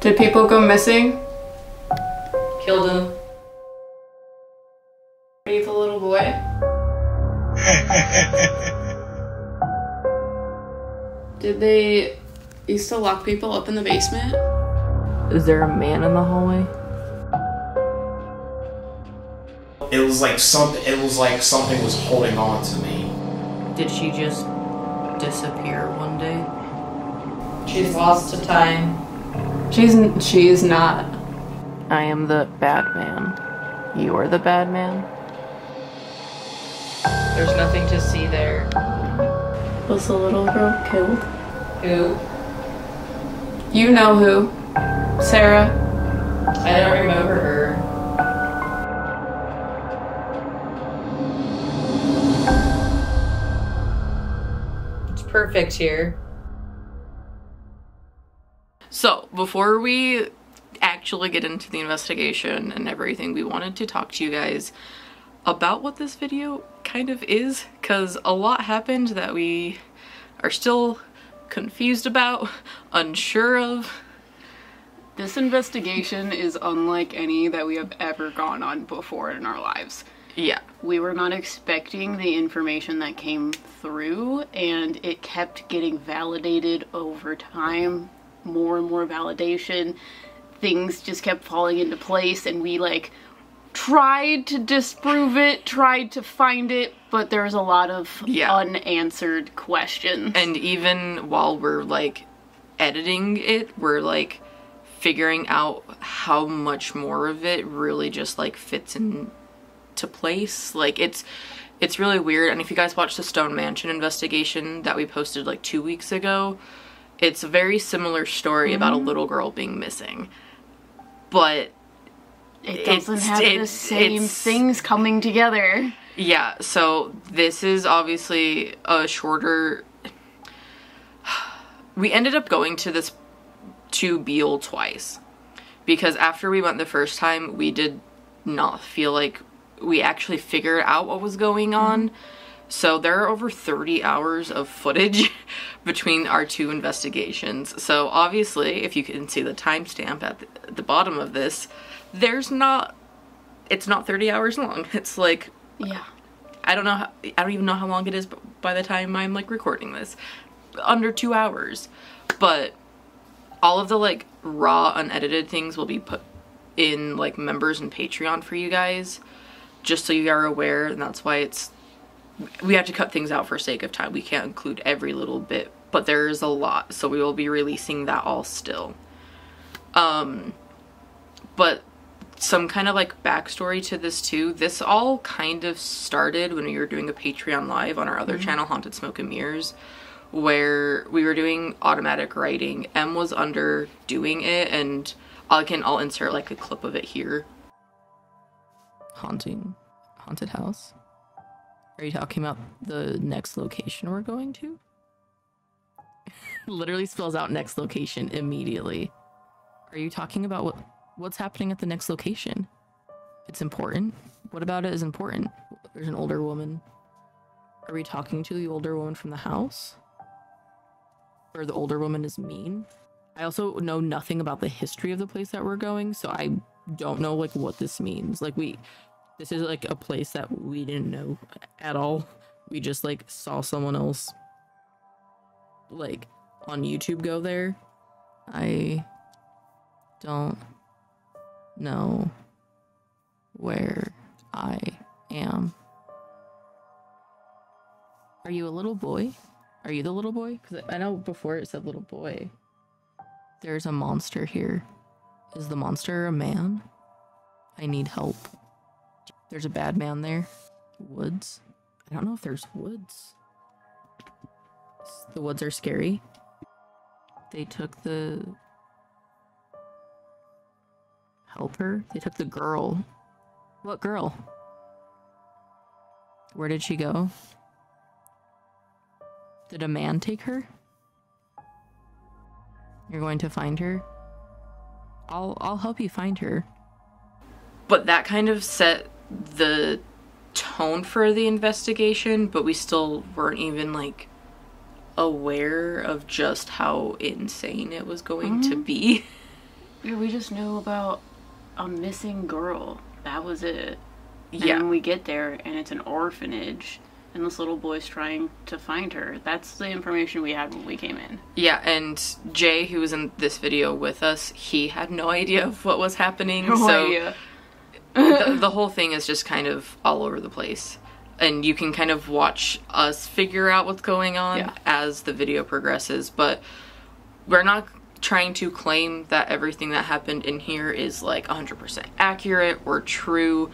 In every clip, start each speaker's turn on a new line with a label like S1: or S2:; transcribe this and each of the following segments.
S1: Did people go missing?
S2: Killed him.
S1: Are you the little boy? Did they used to lock people up in the basement?
S2: Is there a man in the hallway?
S3: It was like something was holding on to me.
S2: Did she just disappear one day?
S4: She's lost to time.
S1: She is not.
S2: I am the bad man. You are the bad man.
S4: There's nothing to see there.
S1: Was the little girl killed?
S4: Who?
S1: You know who. Sarah.
S4: I don't remember her. It's perfect here.
S2: So, before we actually get into the investigation and everything, we wanted to talk to you guys about what this video kind of is, because a lot happened that we are still confused about, unsure of.
S1: This investigation is unlike any that we have ever gone on before in our lives.
S2: Yeah.
S1: We were not expecting the information that came through, and it kept getting validated over time. More and more validation. Things just kept falling into place, and we like tried to disprove it, tried to find it, but there's a lot of unanswered questions.
S2: And even while we're like editing it, we're like figuring out how much more of it really just like fits into place. Like it's really weird. And if you guys watched the Stone Mansion investigation that we posted like 2 weeks ago, it's a very similar story about a little girl being missing. But
S1: it doesn't have the same things coming together.
S2: Yeah, so this is obviously a shorter... We ended up going to Bihl twice. Because after we went the first time, we did not feel like we actually figured out what was going on. So there are over 30 hours of footage between our two investigations. So obviously, if you can see the timestamp at the bottom of this, it's not 30 hours long. It's like,
S1: yeah,
S2: I don't even know how long it is by the time I'm like recording this. Under 2 hours. But all of the like raw unedited things will be put in like members and Patreon for you guys, just so you are aware. And that's why we have to cut things out for sake of time. We can't include every little bit, but there is a lot, so we will be releasing that all still. But some kind of like backstory to this too. This all kind of started when we were doing a Patreon live on our other channel, Haunted Smoke and Mirrors, where we were doing automatic writing. Em was under doing it, and I'll insert like a clip of it here. Haunted house. Are you talking about the next location we're going to? Literally spells out next location immediately. Are you talking about what's happening at the next location? It's important. What about it is important? There's an older woman. Are we talking to the older woman from the house? Or the older woman is mean? I also know nothing about the history of the place that we're going, so I don't know like what this means. Like this is like a place that we didn't know at all. We just like saw someone else like on YouTube go there. I don't know where I am. Are you a little boy? Are you the little boy? Because I know before it said little boy. There's a monster here. Is the monster a man? I need help. There's a bad man there. Woods. I don't know if there's woods. The woods are scary. They took the helper. They took the girl. What girl? Where did she go? Did a man take her? You're going to find her? I'll help you find her. But that kind of set the tone for the investigation, but we still weren't even like aware of just how insane it was going to be.
S1: Yeah, we just knew about a missing girl. That was it. And
S2: Yeah.
S1: then we get there, and it's an orphanage, and this little boy's trying to find her. That's the information we had when we came in.
S2: Yeah, and Jay, who was in this video with us, he had no idea of what was happening.
S1: No
S2: so
S1: idea.
S2: the whole thing is just kind of all over the place. And you can kind of watch us figure out what's going on as the video progresses. But we're not trying to claim that everything that happened in here is like 100% accurate or true.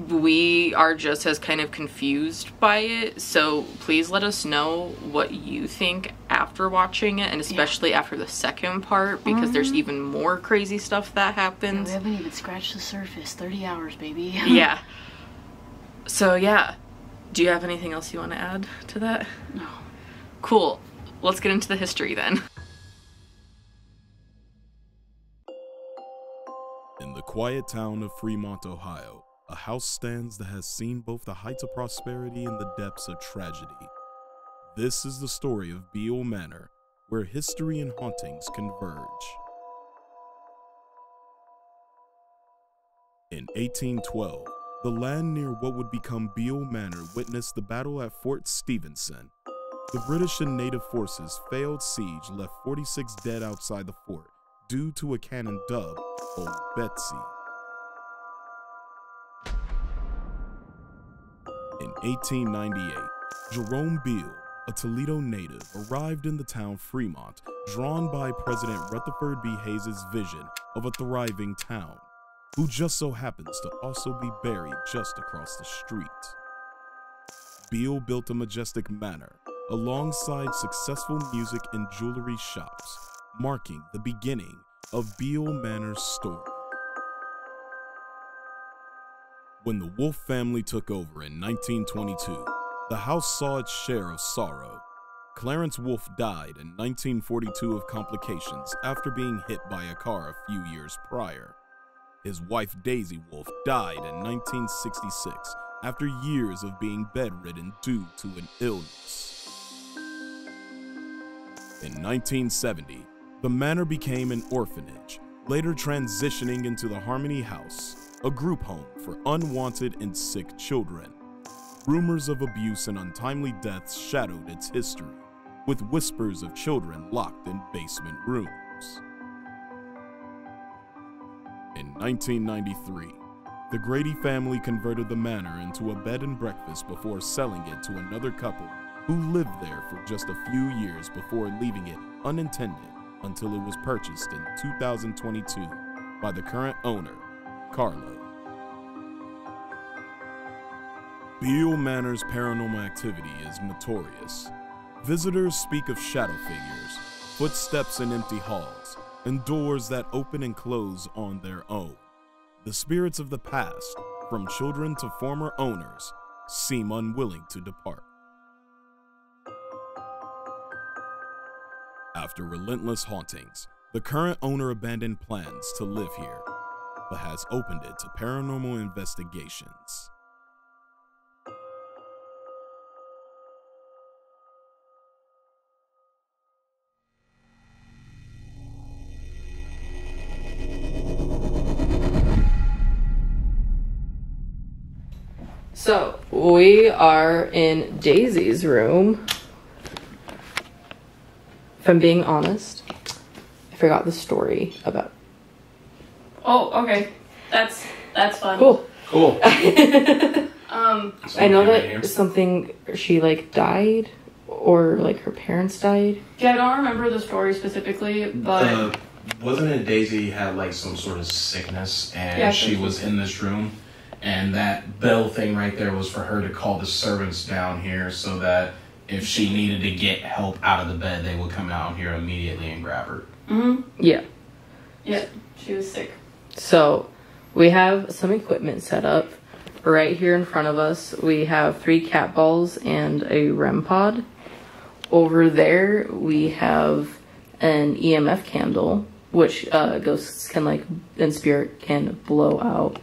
S2: We are just as kind of confused by it, so please let us know what you think after watching it, and especially after the second part, because there's even more crazy stuff that happens.
S1: We haven't even scratched the surface. 30 hours, baby.
S2: Yeah. So yeah, do you have anything else you want to add to that?
S1: No.
S2: Cool. Let's get into the history then.
S5: In the quiet town of Fremont, Ohio, a house stands that has seen both the heights of prosperity and the depths of tragedy. This is the story of Bihl Manor, where history and hauntings converge. In 1812, the land near what would become Bihl Manor witnessed the battle at Fort Stevenson. The British and native forces' failed siege left 46 dead outside the fort due to a cannon dubbed Old Betsy. In 1898, Jerome Bihl, a Toledo native, arrived in the town Fremont, drawn by President Rutherford B. Hayes' vision of a thriving town, who just so happens to also be buried just across the street. Bihl built a majestic manor alongside successful music and jewelry shops, marking the beginning of Bihl Manor's story. When the Wolfe family took over in 1922, the house saw its share of sorrow. Clarence Wolfe died in 1942 of complications after being hit by a car a few years prior. His wife Daisy Wolfe died in 1966 after years of being bedridden due to an illness. In 1970, the manor became an orphanage, later transitioning into the Harmony House, a group home for unwanted and sick children. Rumors of abuse and untimely deaths shadowed its history, with whispers of children locked in basement rooms. In 1993, the Grady family converted the manor into a bed and breakfast before selling it to another couple who lived there for just a few years before leaving it unattended until it was purchased in 2022 by the current owner, Carlo. Bihl Manor's paranormal activity is notorious. Visitors speak of shadow figures, footsteps in empty halls, and doors that open and close on their own. The spirits of the past, from children to former owners, seem unwilling to depart. After relentless hauntings, the current owner abandoned plans to live here, but has opened it to paranormal investigations.
S2: So, we are in Daisy's room. If I'm being honest, I forgot the story about...
S1: Oh, okay. That's fun.
S2: Cool.
S3: Cool.
S2: I know that something, she like died, or like her parents died.
S1: Yeah, I don't remember the story specifically, but...
S3: Wasn't it Daisy had like some sort of sickness and
S1: Yeah,
S3: she was in this room, and that bell thing right there was for her to call the servants down here so that if she needed to get help out of the bed, they would come out here immediately and grab her.
S1: Mm-hmm.
S2: Yeah.
S1: Yeah, she was sick.
S2: So, we have some equipment set up. Right here in front of us, we have 3 cat balls and a REM pod. Over there, we have an EMF candle, which ghosts can, like, in spirit, can blow out.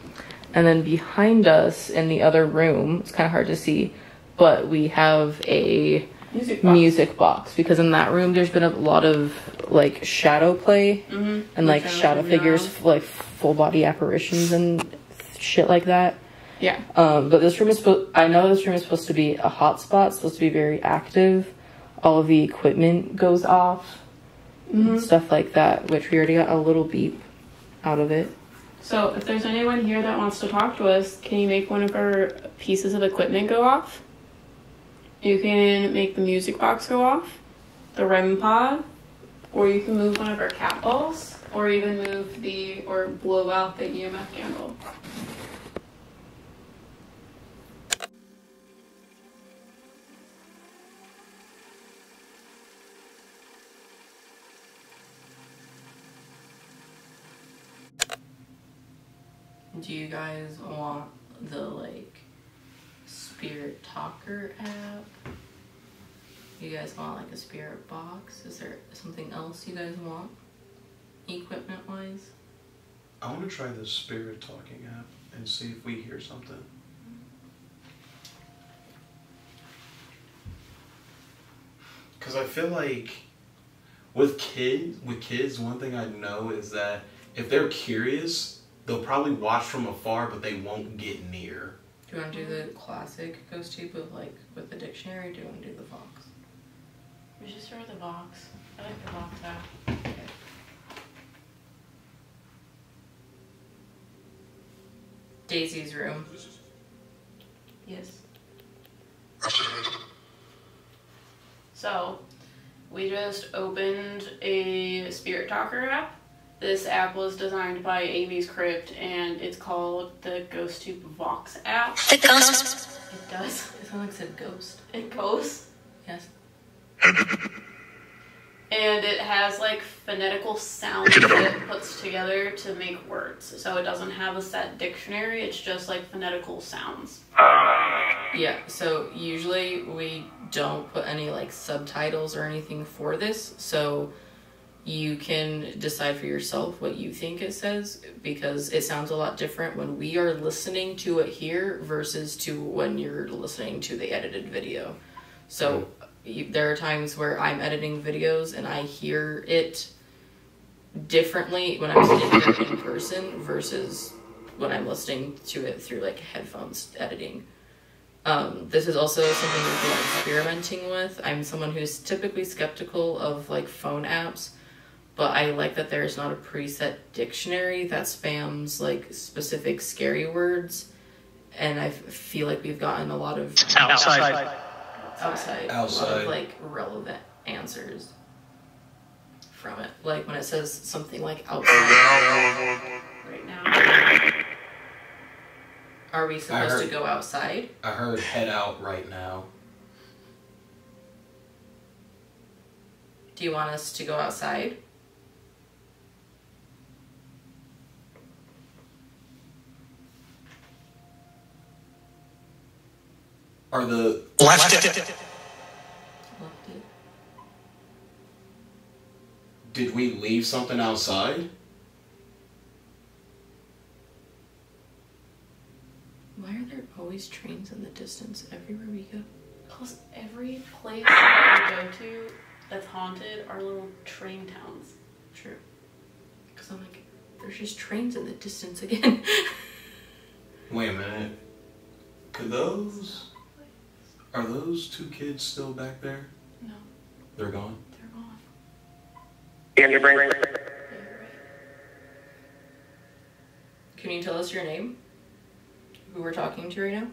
S2: And then behind us in the other room, it's kind of hard to see, but we have a music box, because in that room there's been a lot of like shadow play and like shadow figures, like full body apparitions and shit like that.
S1: Yeah.
S2: But this room is I know this room is supposed to be a hot spot, supposed to be very active. All of the equipment goes off, stuff like that, which we already got a little beep out of it.
S1: So if there's anyone here that wants to talk to us, can you make one of our pieces of equipment go off? You can make the music box go off, the REM pod, or you can move one of our cat balls, or even move or blow out the EMF candle.
S2: Do you guys want the like spirit talker app? You guys want like a spirit box? Is there something else you guys want equipment wise?
S3: I want to try the spirit talking app and see if we hear something. Because I feel like with kids, one thing I know is that if they're curious, they'll probably watch from afar, but they won't get near.
S2: Do you want to do the classic ghost tube with the dictionary, or do you want to do the Vox?
S1: We should start with the box. I like the box app.
S2: Okay. Daisy's room.
S1: Yes. So, we just opened a Spirit Talker app. This app was designed by Amy's Crypt, and it's called the GhostTube Vox app.
S6: The ghost.
S1: It does.
S2: It sounds like it said ghost.
S1: It goes.
S2: Yes.
S1: And it has like phonetical sounds that it puts together to make words. So it doesn't have a set dictionary, it's just like phonetical sounds.
S2: Yeah, so usually we don't put any like subtitles or anything for this, so you can decide for yourself what you think it says, because it sounds a lot different when we are listening to it here versus to when you're listening to the edited video. So there are times where I'm editing videos and I hear it differently when I'm sitting here in person versus when I'm listening to it through like headphones editing. This is also something we've been experimenting with. I'm someone who's typically skeptical of like phone apps, but I like that there's not a preset dictionary that spams like specific scary words, and I feel like we've gotten a lot of outside a lot of like relevant answers from it. Like when it says something like outside right now. Are we supposed to go outside?
S3: I heard head out right now.
S2: Do you want us to go outside?
S3: Are the
S6: Left it.
S2: Left it.
S3: Did we leave something outside?
S2: Why are there always trains in the distance everywhere we go?
S1: Plus, every place that we go to that's haunted are little train towns.
S2: True. Because I'm like, there's just trains in the distance again.
S3: Wait a minute. Are those two kids still back there?
S1: No,
S3: They're gone?
S1: they're gone.
S6: And your brain.
S1: Yeah, you're right.
S2: Can you tell us your name? Who we're talking to right now?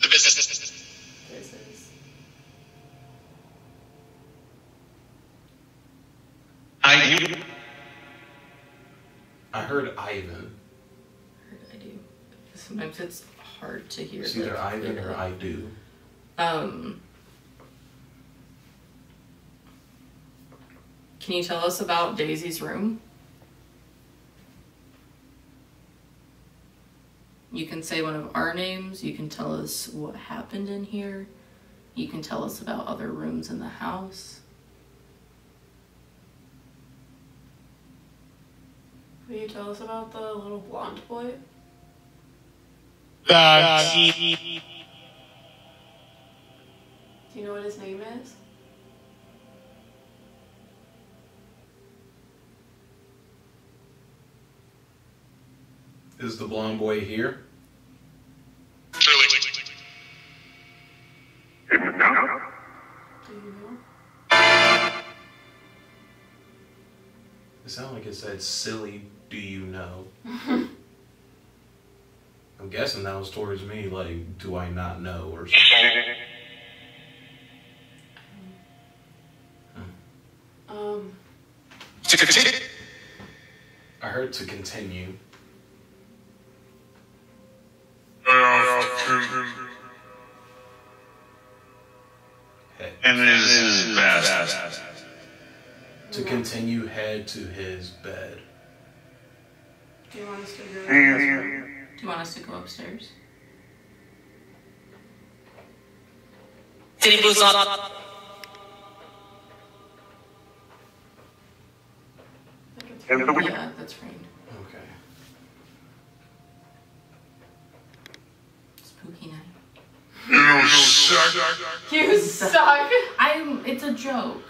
S2: This is...
S3: I heard Ivan.
S2: I do. Sometimes it's hard to hear.
S3: It's either
S2: like,
S3: Ivan or
S2: clearly.
S3: I do.
S2: Can you tell us about Daisy's room? You can say one of our names. You can tell us what happened in here. You can tell us about other rooms in the house.
S1: Will you tell us about the little blonde boy? Do you know what his name is?
S3: Is the blonde boy here?
S1: Do you know?
S3: It sounded like it said, silly, do you know? I'm guessing that was towards me, like, do I not know, or something. I heard to continue.
S7: And his best.
S3: To continue, head to his bed.
S1: Do you want us to go upstairs?
S2: Do you want us to go upstairs? Yeah, that's right.
S3: Okay.
S2: Spooky night.
S7: You suck.
S1: You suck!
S2: It's a joke.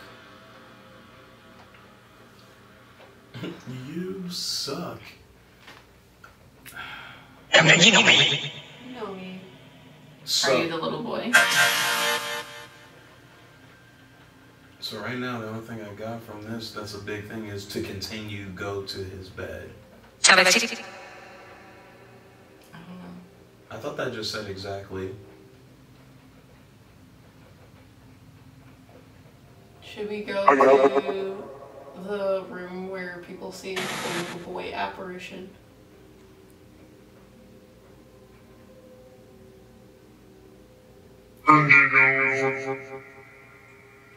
S3: You suck.
S6: You know me.
S1: You know me.
S3: So,
S2: Are you the little boy?
S3: so right now, the only thing I got from this, that's a big thing, is to continue, go to his bed.
S2: I don't know.
S3: I thought that just said exactly.
S1: Should we go to the room where people see the little boy apparition?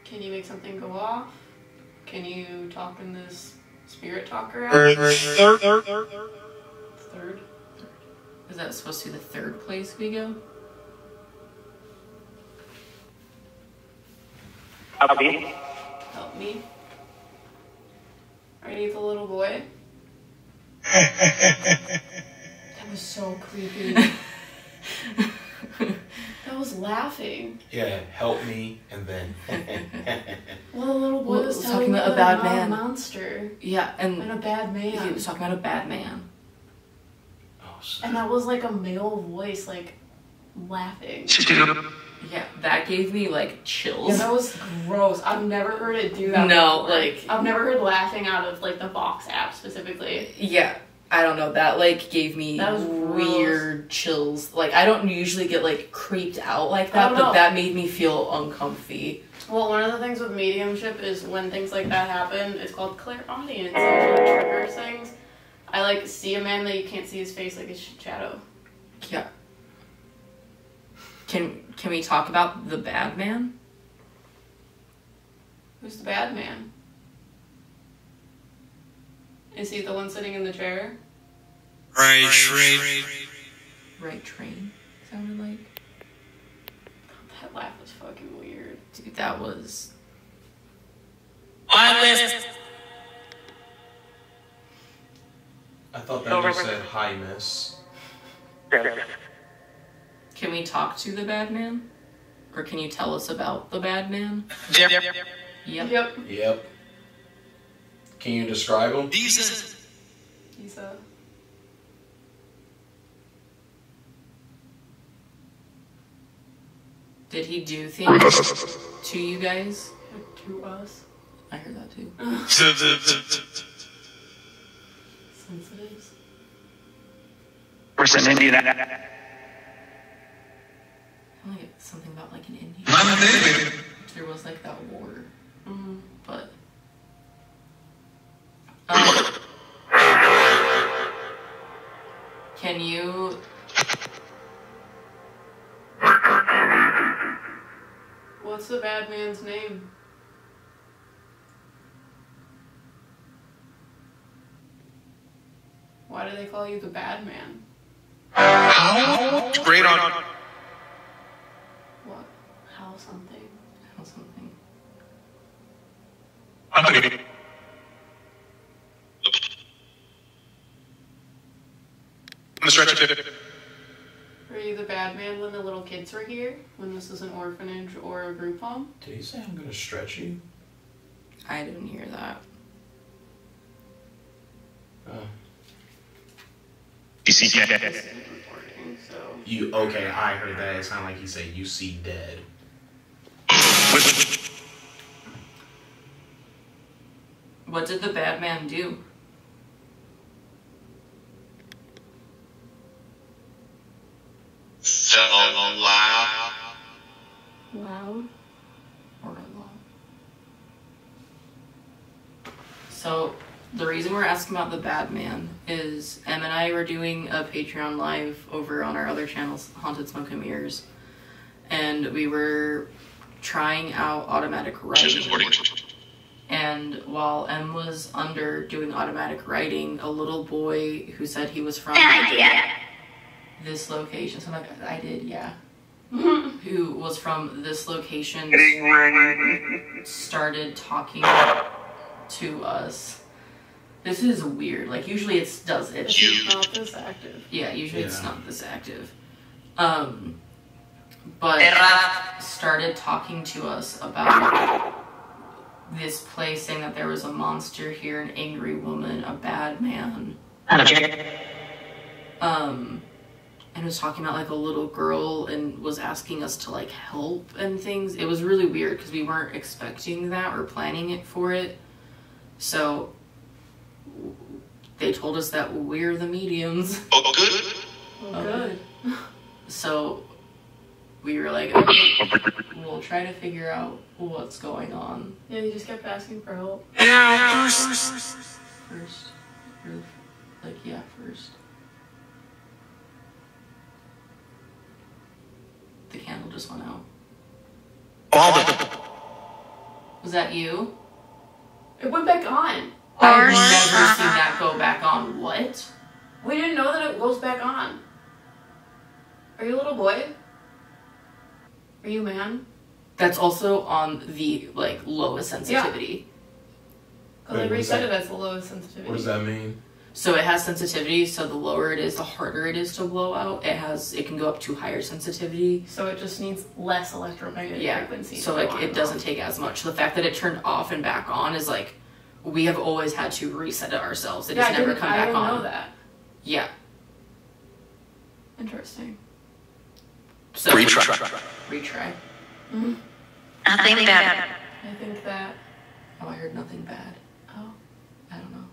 S1: Can you make something go off? Can you talk in this spirit talker app? Third?
S2: Is that supposed to be the third place we go?
S6: Help me.
S1: Help me. Are you the little boy? That was so creepy. That was laughing.
S3: Yeah, help me, and then.
S1: Well, the little boy
S2: Well,
S1: was
S2: talking
S1: talking
S2: about
S1: about
S2: a bad
S1: a
S2: man.
S1: monster
S2: Yeah,
S1: and a bad man.
S2: he was talking about a bad man.
S3: Oh, shit.
S1: And that was like a male voice, like, laughing.
S2: Yeah, that gave me like chills.
S1: Yeah, that was gross. I've never heard it do that
S2: No,
S1: before.
S2: like-
S1: I've never heard laughing out of, like, the Vox app specifically.
S2: Yeah, I don't know. That like gave me
S1: That was gross.
S2: weird chills. Like I don't usually get like creeped out like that,
S1: Oh,
S2: but
S1: no.
S2: that made me feel uncomfy.
S1: Well, one of the things with mediumship is when things like that happen, it's called clairaudience. It usually triggers things. I, like, see a man that you can't see his face, like, his shadow.
S2: Yeah. Can we talk about the bad man?
S1: Who's the bad man? Is he the one sitting in the chair?
S7: Right.
S2: Right train sounded like.
S1: That laugh was fucking weird.
S2: Dude, that was.
S6: WISHLIST.
S3: I thought that just said hi, miss.
S2: Can we talk to the bad man? Or can you tell us about the bad man?
S6: Yep.
S2: Yep.
S1: Yep.
S3: Yep. Can you describe him?
S1: He's a...
S2: Did he do things to you guys?
S1: To us.
S2: I heard that too.
S1: Sensitives.
S6: Person Indian.
S2: I like it. Something about like an Indian. There was like that war.
S1: Mm-hmm.
S2: But. Can you.
S1: What's the bad man's name? Why do they call you the bad man?
S7: Great on.
S1: What? How something?
S2: How something.
S7: the stretcher.
S1: Were you the bad man when the little kids were here? When this was an orphanage or a group home?
S3: Did he say I'm gonna stretch you?
S2: I didn't hear that.
S7: DCK.
S1: This isn't recording, so...
S3: You okay? I heard that. It sounded like he said you see dead.
S2: What did the bad man do?
S7: So loud.
S1: Loud?
S2: Or low? So, the reason we're asking about the bad man is Em and I were doing a Patreon live over on our other channels, Haunted Smoke and Mirrors, and we were trying out automatic writing. And while Em was under doing automatic writing, a little boy who said he was from this location, so I'm like, I did, yeah. Who was from this location started talking to us. This is weird. Like, usually it's not this active. Yeah, usually it's not this active. But started talking to us about this place, saying that there was a monster here, an angry woman, a bad man. And was talking about like a little girl and was asking us to like help and things. It was really weird because we weren't expecting that or planning it for it. So they told us that we're the mediums.
S7: Oh, good.
S1: Oh, good.
S2: So we were like, okay, we'll try to figure out what's going on.
S1: Yeah, you just kept asking for help.
S2: First. Or, like, yeah, first. The candle just went out. Was that you?
S1: It went back on.
S2: I've never seen that go back on. What?
S1: We didn't know that it goes back on. Are you a little boy? Are you a man?
S2: That's also on the, like, lowest sensitivity.
S1: Because I reset it as the lowest sensitivity.
S3: What does that mean?
S2: So it has sensitivity, so the lower it is, the harder it is to blow out. It can go up to higher sensitivity.
S1: So it just needs less electromagnetic frequency.
S2: So like it doesn't take as much. So the fact that it turned off and back on is like, we have always had to reset it ourselves. It just never come back on.
S1: I didn't know that.
S2: Yeah.
S1: Interesting.
S2: So retry.
S1: Mm-hmm.
S8: Nothing bad.
S1: I think that...
S2: Oh, I heard nothing bad.
S1: Oh.
S2: I don't know.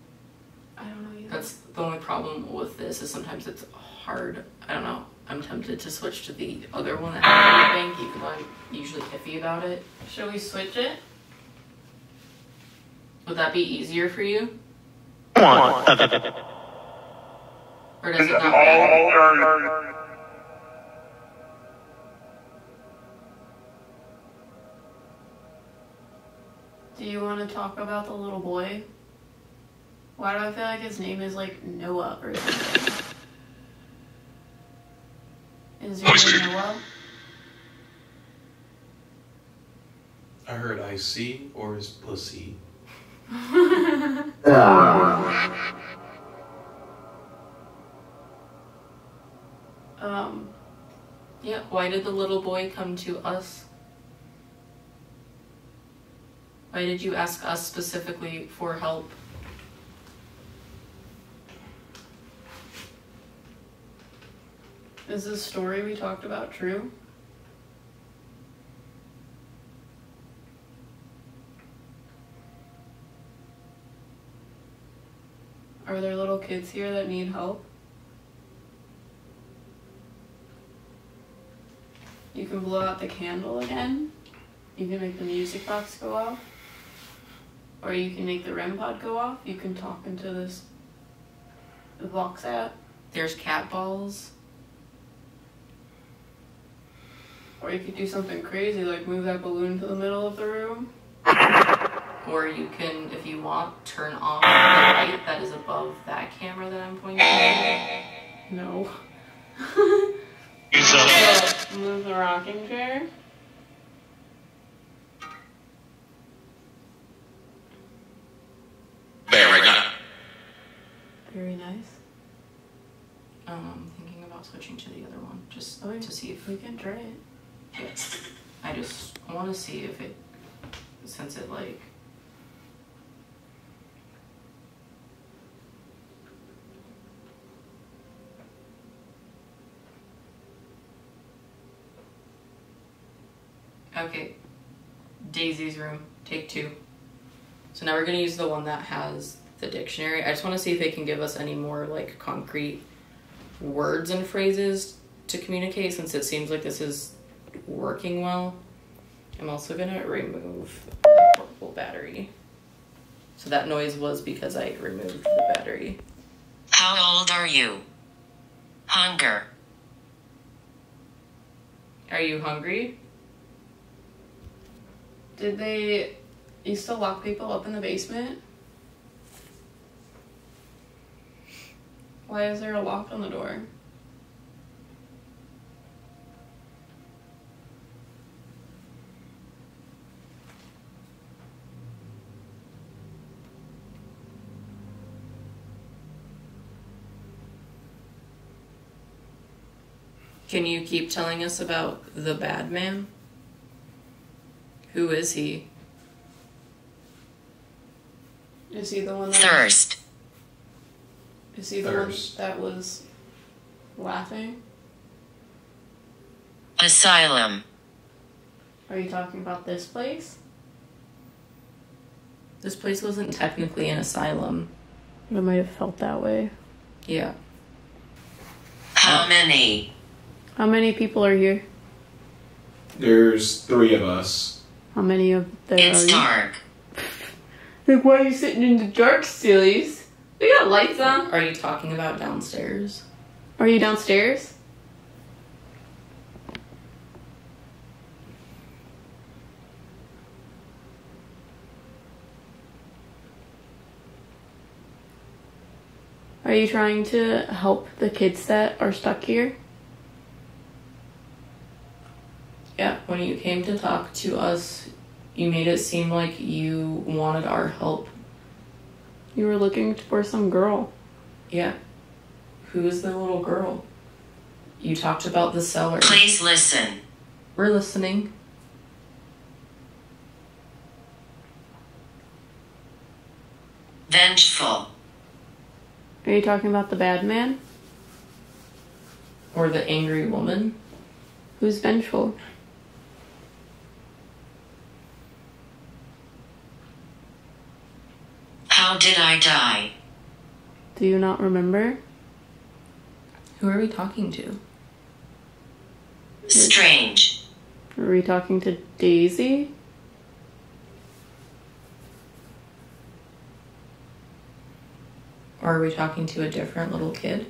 S1: I don't know either.
S2: That's the only problem with this is sometimes it's hard. I don't know. I'm tempted to switch to the other one that has everything, even though I'm usually iffy about it.
S1: Should we switch it?
S2: Would that be easier for you?
S6: One.
S2: Or does it not matter?
S1: Do you want to talk about the little boy? Why do I feel like his name is like Noah or something? Is your name Noah?
S3: I heard I see or is pussy.
S2: Yeah, why did the little boy come to us? Why did you ask us specifically for help?
S1: Is this story we talked about true? Are there little kids here that need help? You can blow out the candle again. You can make the music box go off. Or you can make the REM pod go off. You can talk into this Vox app.
S2: There's cat balls.
S1: Or you could do something crazy like move that balloon to the middle of the room.
S2: Or you can, if you want, turn off the light that is above that camera that I'm pointing at.
S1: No. Move the rocking chair.
S7: There, right now.
S1: Very nice.
S2: Thinking about switching to the other one, just
S1: Okay.
S2: to see if
S1: We can try it.
S2: Yes. I just want to see if it, since it like. Okay, Daisy's room, take 2. So now we're gonna use the one that has the dictionary. I just want to see if they can give us any more like concrete words and phrases to communicate, since it seems like this is working well. I'm also gonna remove the portable battery. So that noise was because I removed the battery.
S8: How old are you? Hunger.
S2: Are you hungry?
S1: Did they used to lock people up in the basement? Why is there a lock on the door?
S2: Can you keep telling us about the bad man? Who is he?
S1: Is he the one that
S8: Thirst.
S1: Is he the
S3: Thirst.
S1: one that was laughing?
S8: Asylum.
S1: Are you talking about this place?
S2: This place wasn't technically an asylum.
S1: It might have felt that way.
S2: Yeah.
S8: How many?
S1: How many people are here?
S3: There's 3 of us.
S1: How many of there
S8: It's
S1: are you?
S8: dark.
S1: Like, why are you sitting in the dark, sillies? We got lights on.
S2: Are you talking about downstairs?
S1: Are you downstairs? Are you trying to help the kids that are stuck here?
S2: Yeah, when you came to talk to us, you made it seem like you wanted our help.
S1: You were looking for some girl.
S2: Yeah. Who is the little girl? You talked about the cellar.
S8: Please listen.
S2: We're listening.
S8: Vengeful.
S1: Are you talking about the bad man?
S2: Or the angry woman.
S1: Who's vengeful?
S8: How did I die?
S1: Do you not remember?
S2: Who are we talking to?
S8: Strange.
S1: Are we talking to Daisy?
S2: Or are we talking to a different little kid?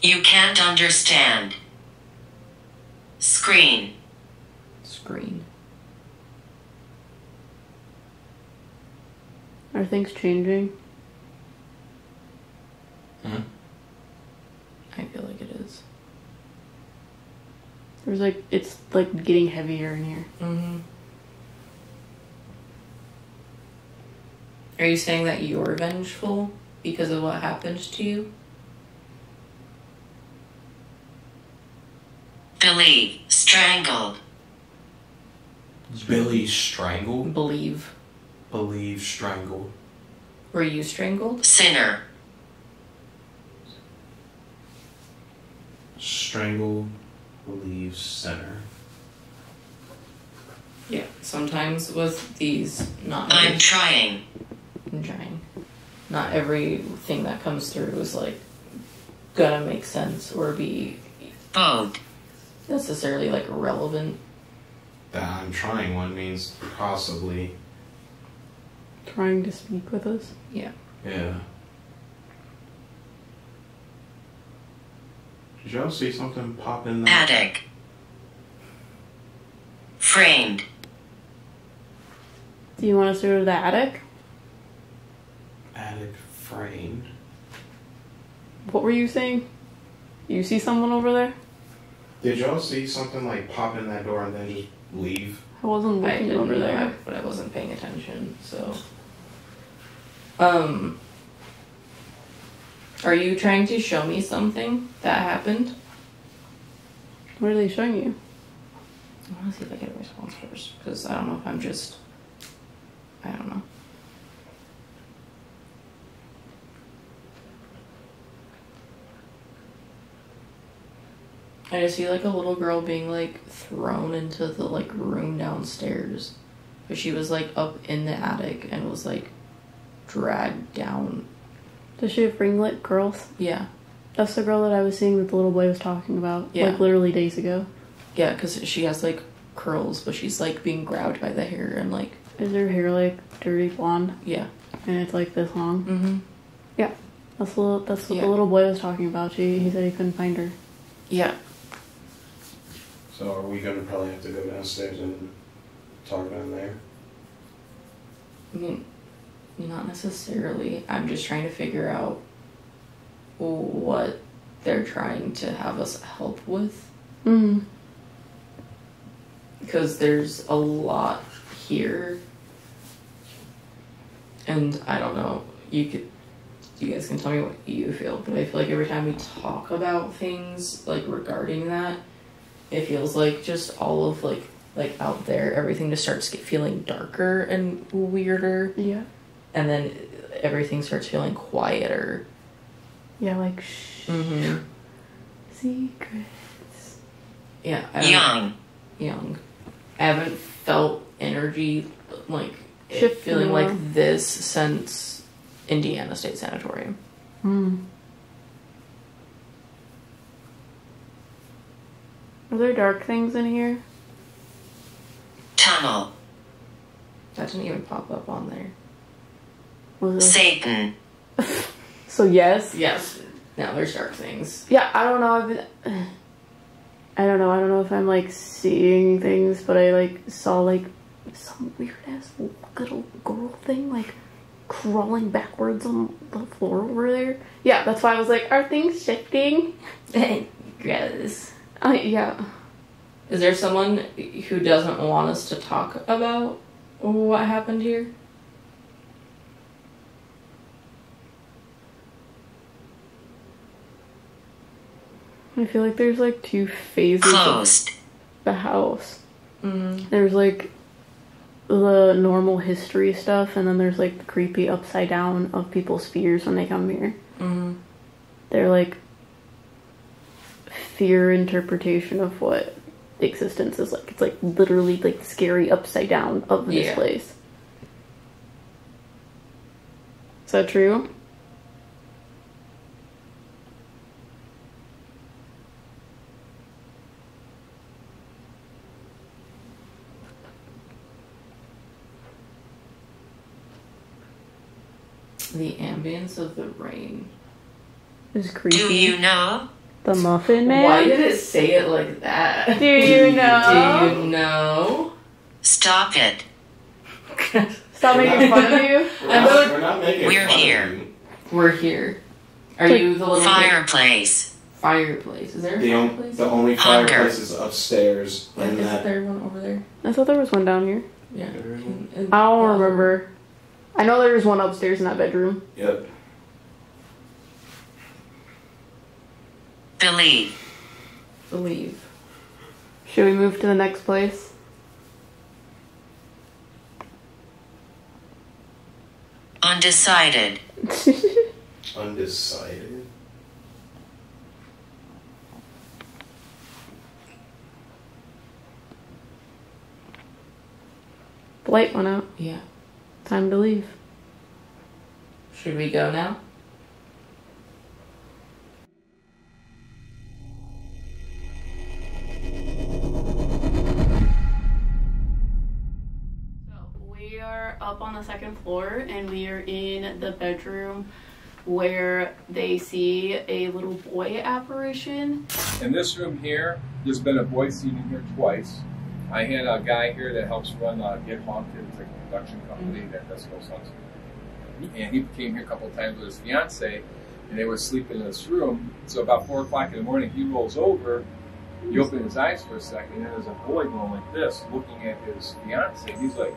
S8: You can't understand. Screen.
S2: Screen.
S1: Are things changing?
S2: I feel like it is.
S1: There's like, it's like getting heavier in here.
S2: Mm-hmm. Are you saying that you're vengeful because of what happened to you?
S8: Believe. Strangled.
S3: Billy strangled?
S2: Believe.
S3: Believe strangled.
S2: Were you strangled?
S8: Sinner.
S3: Strangled, believe, sinner.
S2: Yeah. Sometimes with these, not
S8: I'm trying.
S2: I'm trying. Not everything that comes through is like gonna make sense or be
S8: Boat.
S2: necessarily like relevant.
S3: That I'm trying one means possibly.
S1: Trying to speak with us.
S2: Yeah.
S3: Yeah. Did y'all see something pop in there?
S8: Attic. Framed.
S1: Do you want us to go to the attic?
S3: Attic framed.
S1: What were you saying? You see someone over there?
S3: Did y'all see something like pop in that door and then just leave?
S1: I wasn't looking
S2: didn't
S1: over
S2: know,
S1: there.
S2: but I wasn't paying attention, so. Are you trying to show me something that happened?
S1: What are they showing you?
S2: I want to see if I get a response first, because I don't know if I'm just... I don't know. I just see like a little girl being like thrown into the like room downstairs. But she was like up in the attic and was like dragged down.
S1: Does she have ringlet curls?
S2: Yeah.
S1: That's the girl that I was seeing that the little boy was talking about.
S2: Yeah.
S1: Like literally days ago.
S2: Yeah, because she has like curls, but she's like being grabbed by the hair and like...
S1: Is her hair like dirty blonde?
S2: Yeah.
S1: And it's like this long?
S2: Mm-hmm.
S1: Yeah. That's what the little boy was talking about. He said he couldn't find her.
S2: Yeah.
S3: So are we gonna probably have to go downstairs and talk down there?
S2: I mean, not necessarily. I'm just trying to figure out what they're trying to have us help with.
S1: Mm-hmm.
S2: Because there's a lot here. And I don't know, you guys can tell me what you feel, but I feel like every time we talk about things like regarding that, it feels like just all of like out there, everything just starts feeling darker and weirder.
S1: Yeah.
S2: And then everything starts feeling quieter.
S1: Yeah, like shh.
S2: Mm-hmm.
S1: Secrets.
S2: Yeah. Young. I haven't felt energy like
S1: Shift
S2: feeling
S1: more.
S2: like this since Indiana State Sanatorium.
S1: Hmm. Are there dark things in here?
S8: Tunnel.
S2: That didn't even pop up on there.
S1: Was it?
S8: Satan.
S1: So yes.
S2: Yes. Now there's dark things.
S1: Yeah, I don't know. I don't know if I'm like seeing things, but I like saw like some weird ass little girl thing like crawling backwards on the floor over there. Yeah, that's why I was like, are things shifting?
S2: Gross.
S1: Yeah.
S2: Is there someone who doesn't want us to talk about what happened here?
S1: I feel like there's like two phases
S8: Closed.
S1: of the house.
S2: Mm-hmm.
S1: There's like the normal history stuff, and then there's like the creepy upside down of people's fears when they come here.
S2: Mm-hmm.
S1: They're like fear interpretation of what existence is like. It's like literally like scary upside down of this place. Is that true?
S2: The ambience of the rain.
S1: Is creepy.
S8: Do you know?
S1: The Muffin Man?
S2: Why did it say it like that?
S1: Do you know?
S2: Do you know?
S8: Stop it.
S1: Stop making fun of you?
S3: We're not making
S8: We're
S3: fun
S8: here.
S3: of you.
S2: We're here. Are you the little
S8: Fireplace.
S2: fireplace? Is there a fireplace?
S3: The only
S8: Hunger.
S3: fireplace is upstairs. And
S2: Is
S3: that
S2: there one over there?
S1: I thought there was one down here.
S2: Yeah.
S1: I don't remember. I know there was one upstairs in that bedroom.
S3: Yep.
S8: Believe.
S2: Believe.
S1: Should we move to the next place?
S8: Undecided.
S3: Undecided.
S1: The light went out.
S2: Yeah.
S1: Time to leave.
S2: Should we go now?
S1: We are up on the second floor, and we are in the bedroom where they see a little boy apparition.
S9: In this room here, there's been a boy seen in here twice. I had a guy here that helps run Get Haunted, it's like a production company that does ghost hunts. And he came here a couple of times with his fiance, and they were sleeping in this room. So about 4 o'clock in the morning, he rolls over, He opened his eyes for a second, and there's a boy going like this, looking at his fiance. And he's like,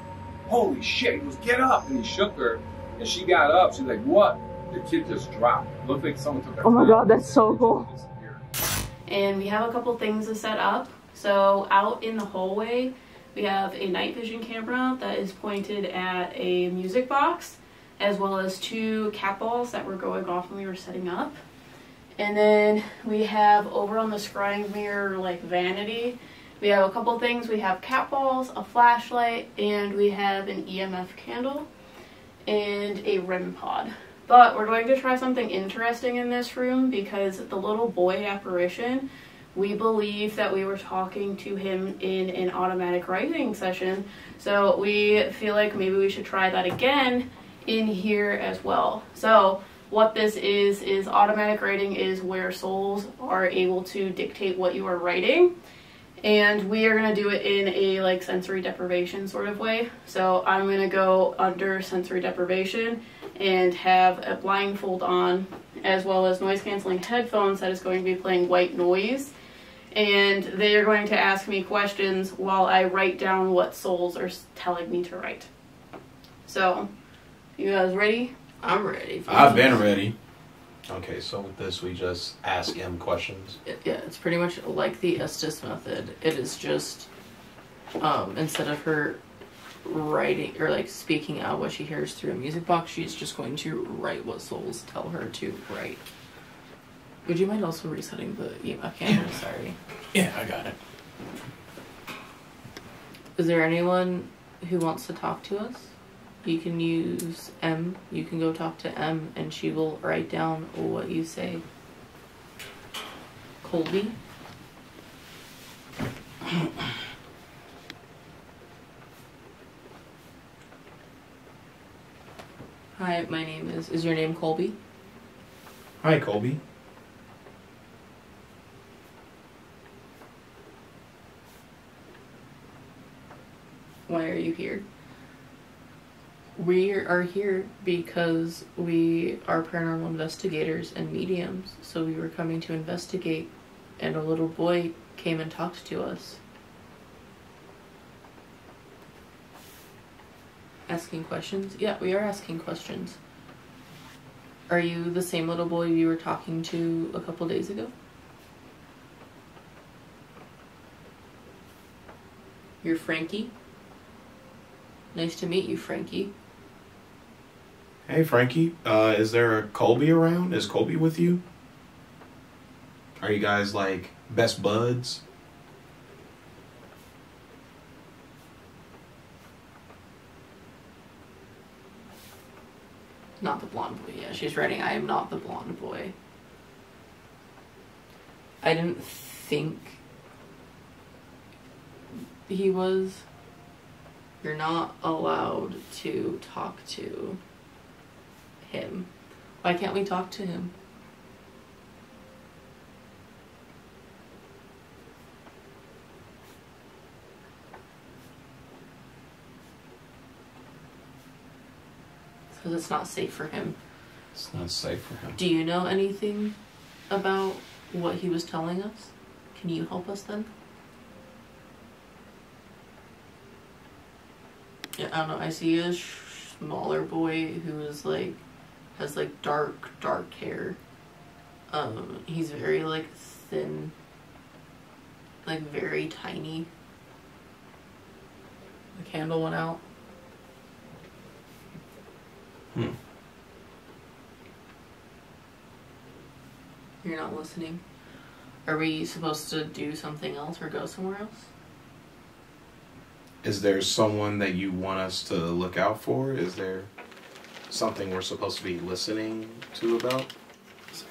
S9: holy shit. He goes, get up. And he shook her, and she got up. She's like, what? The kid just dropped. It looked like someone took a
S2: Oh my god, that's so cool.
S1: And we have a couple things to set up. So out in the hallway, we have a night vision camera that is pointed at a music box, as well as 2 cat balls that were going off when we were setting up. And then we have over on the scrying mirror, like vanity, we have a couple things. We have cat balls, a flashlight, and we have an EMF candle and a REM pod. But we're going to try something interesting in this room because the little boy apparition, we believe that we were talking to him in an automatic writing session. So we feel like maybe we should try that again in here as well. So what this is automatic writing is where souls are able to dictate what you are writing. And we are going to do it in a like sensory deprivation sort of way. So I'm going to go under sensory deprivation and have a blindfold on, as well as noise canceling headphones that is going to be playing white noise. And they are going to ask me questions while I write down what souls are telling me to write. So, you guys ready?
S2: I'm ready.
S3: I've been ready. Okay, so with this, we just ask him questions.
S2: Yeah, it's pretty much like the Estes method. It is just, instead of her writing or like speaking out what she hears through a music box, she's just going to write what souls tell her to write. Would you mind also resetting the EMF camera? Sorry.
S3: Yeah, I got it.
S2: Is there anyone who wants to talk to us? You can use M. You can go talk to M and she will write down what you say. Colby? Hi, my name is your name Colby?
S3: Hi, Colby.
S2: Why are you here? We are here because we are paranormal investigators and mediums, so we were coming to investigate, and a little boy came and talked to us. Asking questions? Yeah, we are asking questions. Are you the same little boy you were talking to a couple days ago? You're Frankie? Nice to meet you, Frankie.
S3: Hey, Frankie. Is there a Colby around? Is Colby with you? Are you guys, like, best buds?
S2: Not the blonde boy. Yeah, she's writing, I am not the blonde boy. I didn't think he was. You're not allowed to talk to him. Why can't we talk to him? Because it's not safe for him.
S3: It's not safe for him.
S2: Do you know anything about what he was telling us? Can you help us then? Yeah, I don't know. I see a smaller boy who is like, has like dark hair. He's very like thin, like very tiny. The candle went out. You're not listening. Are we supposed to do something else or go somewhere else?
S3: Is there someone that you want us to look out for? Is there something we're supposed to be listening to about?
S2: Sorry.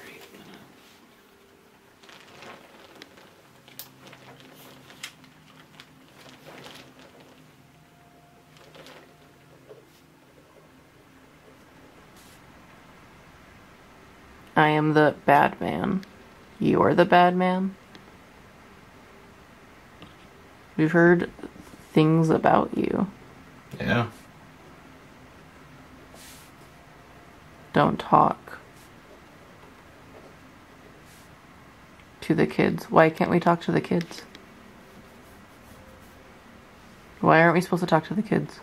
S2: I am the bad man. You're the bad man. We've heard things about you.
S3: Yeah.
S2: Don't talk to the kids. Why can't we talk to the kids? Why aren't we supposed to talk to the kids?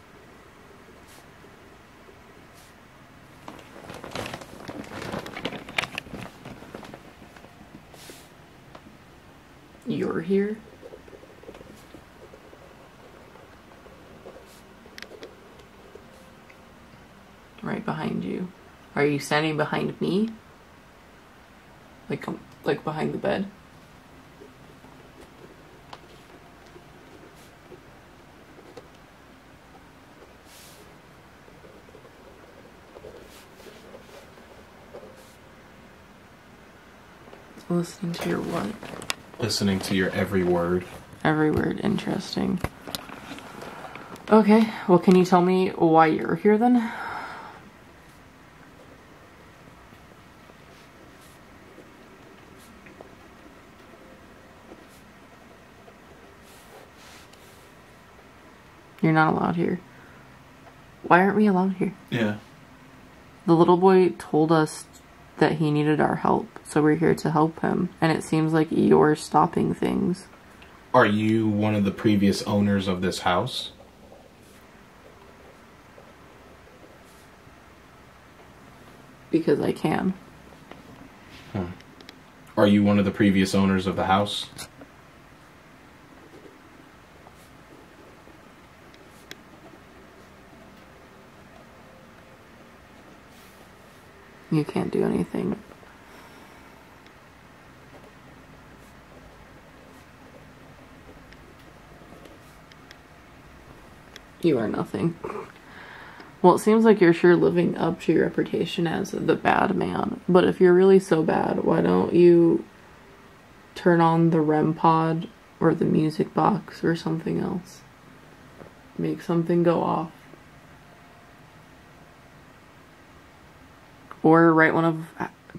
S2: You're here? Right behind you. Are you standing behind me? Like behind the bed? Listening to your what?
S3: Listening to your every word.
S2: Every word. Interesting. Okay, well, can you tell me why you're here then? You're not allowed here. Why aren't we allowed here?
S3: Yeah.
S2: The little boy told us that he needed our help, so we're here to help him. And it seems like you're stopping things.
S3: Are you one of the previous owners of this house?
S2: Because I can.
S3: Are you one of the previous owners of the house?
S2: You can't do anything. You are nothing. Well, it seems like you're sure living up to your reputation as the bad man. But if you're really so bad, why don't you turn on the REM pod or the music box or something else? Make something go off. Or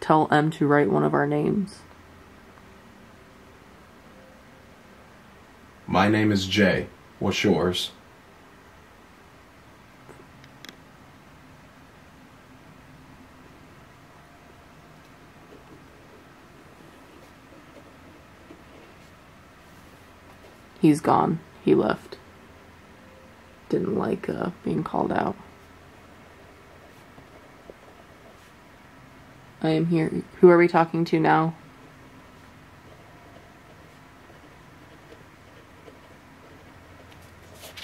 S2: tell M to write one of our names.
S3: My name is Jay. What's yours?
S2: He's gone. He left. Didn't like being called out. I am here. Who are we talking to now?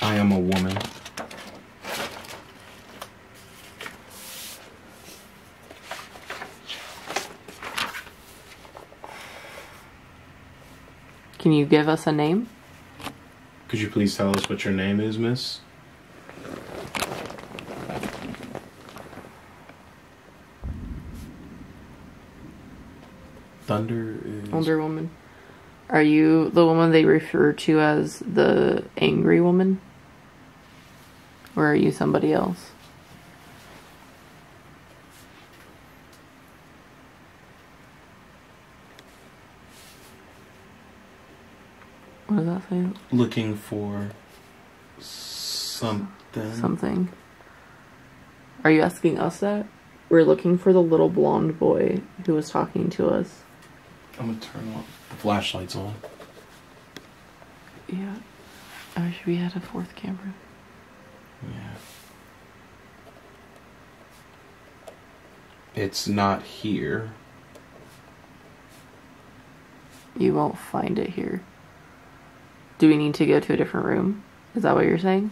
S3: I am a woman.
S2: Can you give us a name?
S3: Could you please tell us what your name is, miss? Thunder is...
S2: Older woman. Are you the woman they refer to as the angry woman? Or are you somebody else? What does that say?
S3: Looking for something.
S2: Something. Are you asking us that? We're looking for the little blonde boy who was talking to us.
S3: I'm gonna turn the flashlights on.
S2: Yeah. I wish we had a fourth camera.
S3: Yeah. It's not here.
S2: You won't find it here. Do we need to go to a different room? Is that what you're saying?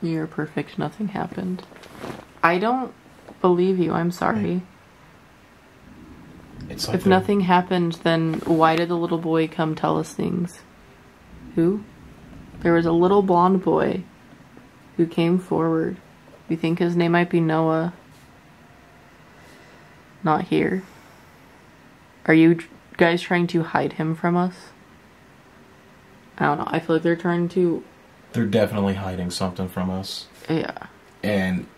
S2: You're perfect. Nothing happened. I don't believe you. I'm sorry.
S3: It's like
S2: if nothing happened, then why did the little boy come tell us things? Who? There was a little blonde boy who came forward. We think his name might be Noah. Not here. Are you guys trying to hide him from us? I don't know. I feel like they're trying to...
S3: They're definitely hiding something from us.
S2: Yeah.
S3: And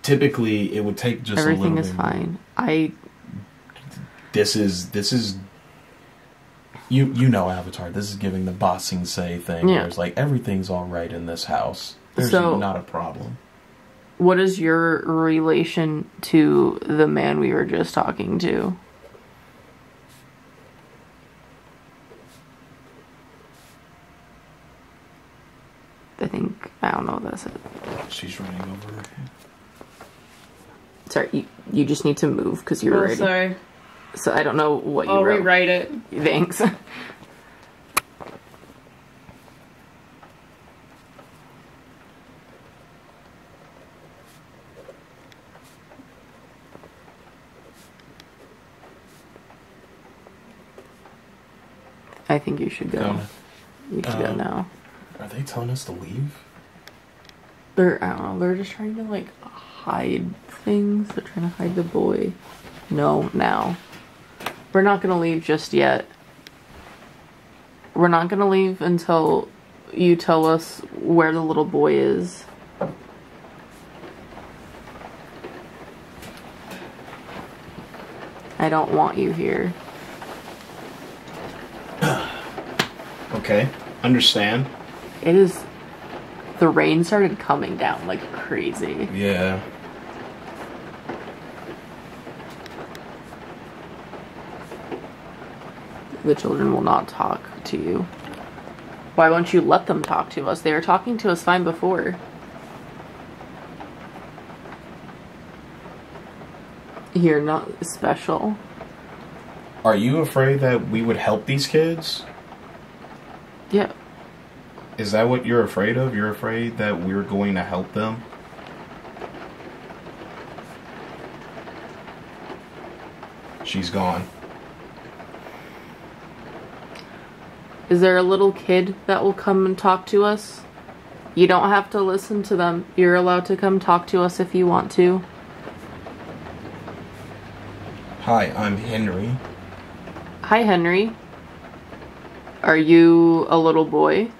S3: typically it would take just
S2: everything
S3: a little
S2: is
S3: bit
S2: fine.
S3: This is You know Avatar. This is giving the Ba Sing Se thing.
S2: Yeah.
S3: Where it's like, everything's all right in this house. There's
S2: So-
S3: not a problem.
S2: What is your relation to the man we were just talking to? I don't know what that's it.
S3: She's running over.
S2: Sorry, you just need to move because you're ready.
S1: Sorry.
S2: So I don't know what you
S1: I'll
S2: wrote.
S1: rewrite it.
S2: Thanks. I think you should go. You should go now.
S3: Are they telling us to leave?
S2: I don't know, they're just trying to, like, hide things. They're trying to hide the boy. No, now. We're not gonna leave just yet. We're not gonna leave until you tell us where the little boy is. I don't want you here.
S3: Okay. Understand.
S2: It is... The rain started coming down like crazy.
S3: Yeah.
S2: The children will not talk to you. Why won't you let them talk to us? They were talking to us fine before. You're not special.
S3: Are you afraid that we would help these kids?
S2: Yeah.
S3: Is that what you're afraid of? You're afraid that we're going to help them? She's gone.
S2: Is there a little kid that will come and talk to us? You don't have to listen to them. You're allowed to come talk to us if you want to.
S3: Hi, I'm Henry.
S2: Hi, Henry. Are you a little boy?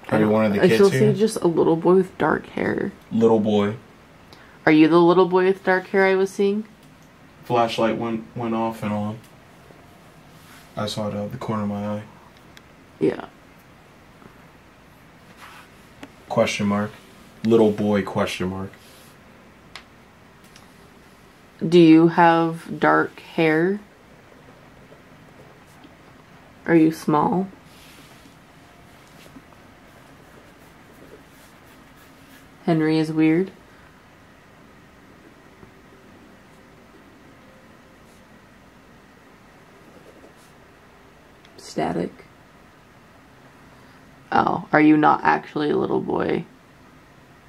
S3: Are you one of the
S2: I
S3: kids
S2: still
S3: here?
S2: see just a little boy with dark hair.
S3: Little boy.
S2: Are you the little boy with dark hair I was seeing?
S3: Flashlight went off and on. I saw it out of the corner of my eye.
S2: Yeah.
S3: Question mark. Little boy question mark.
S2: Do you have dark hair? Are you small? Henry is weird. Static. Oh, are you not actually a little boy?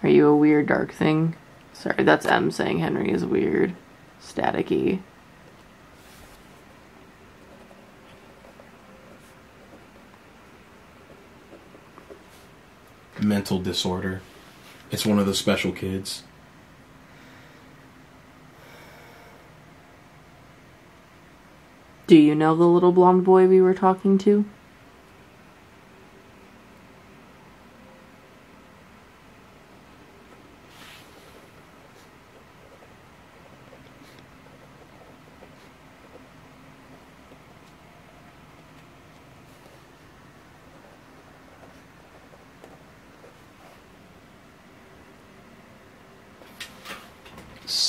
S2: Are you a weird dark thing? Sorry, that's M saying Henry is weird. Staticky.
S3: Mental disorder. It's one of the special kids.
S2: Do you know the little blonde boy we were talking to?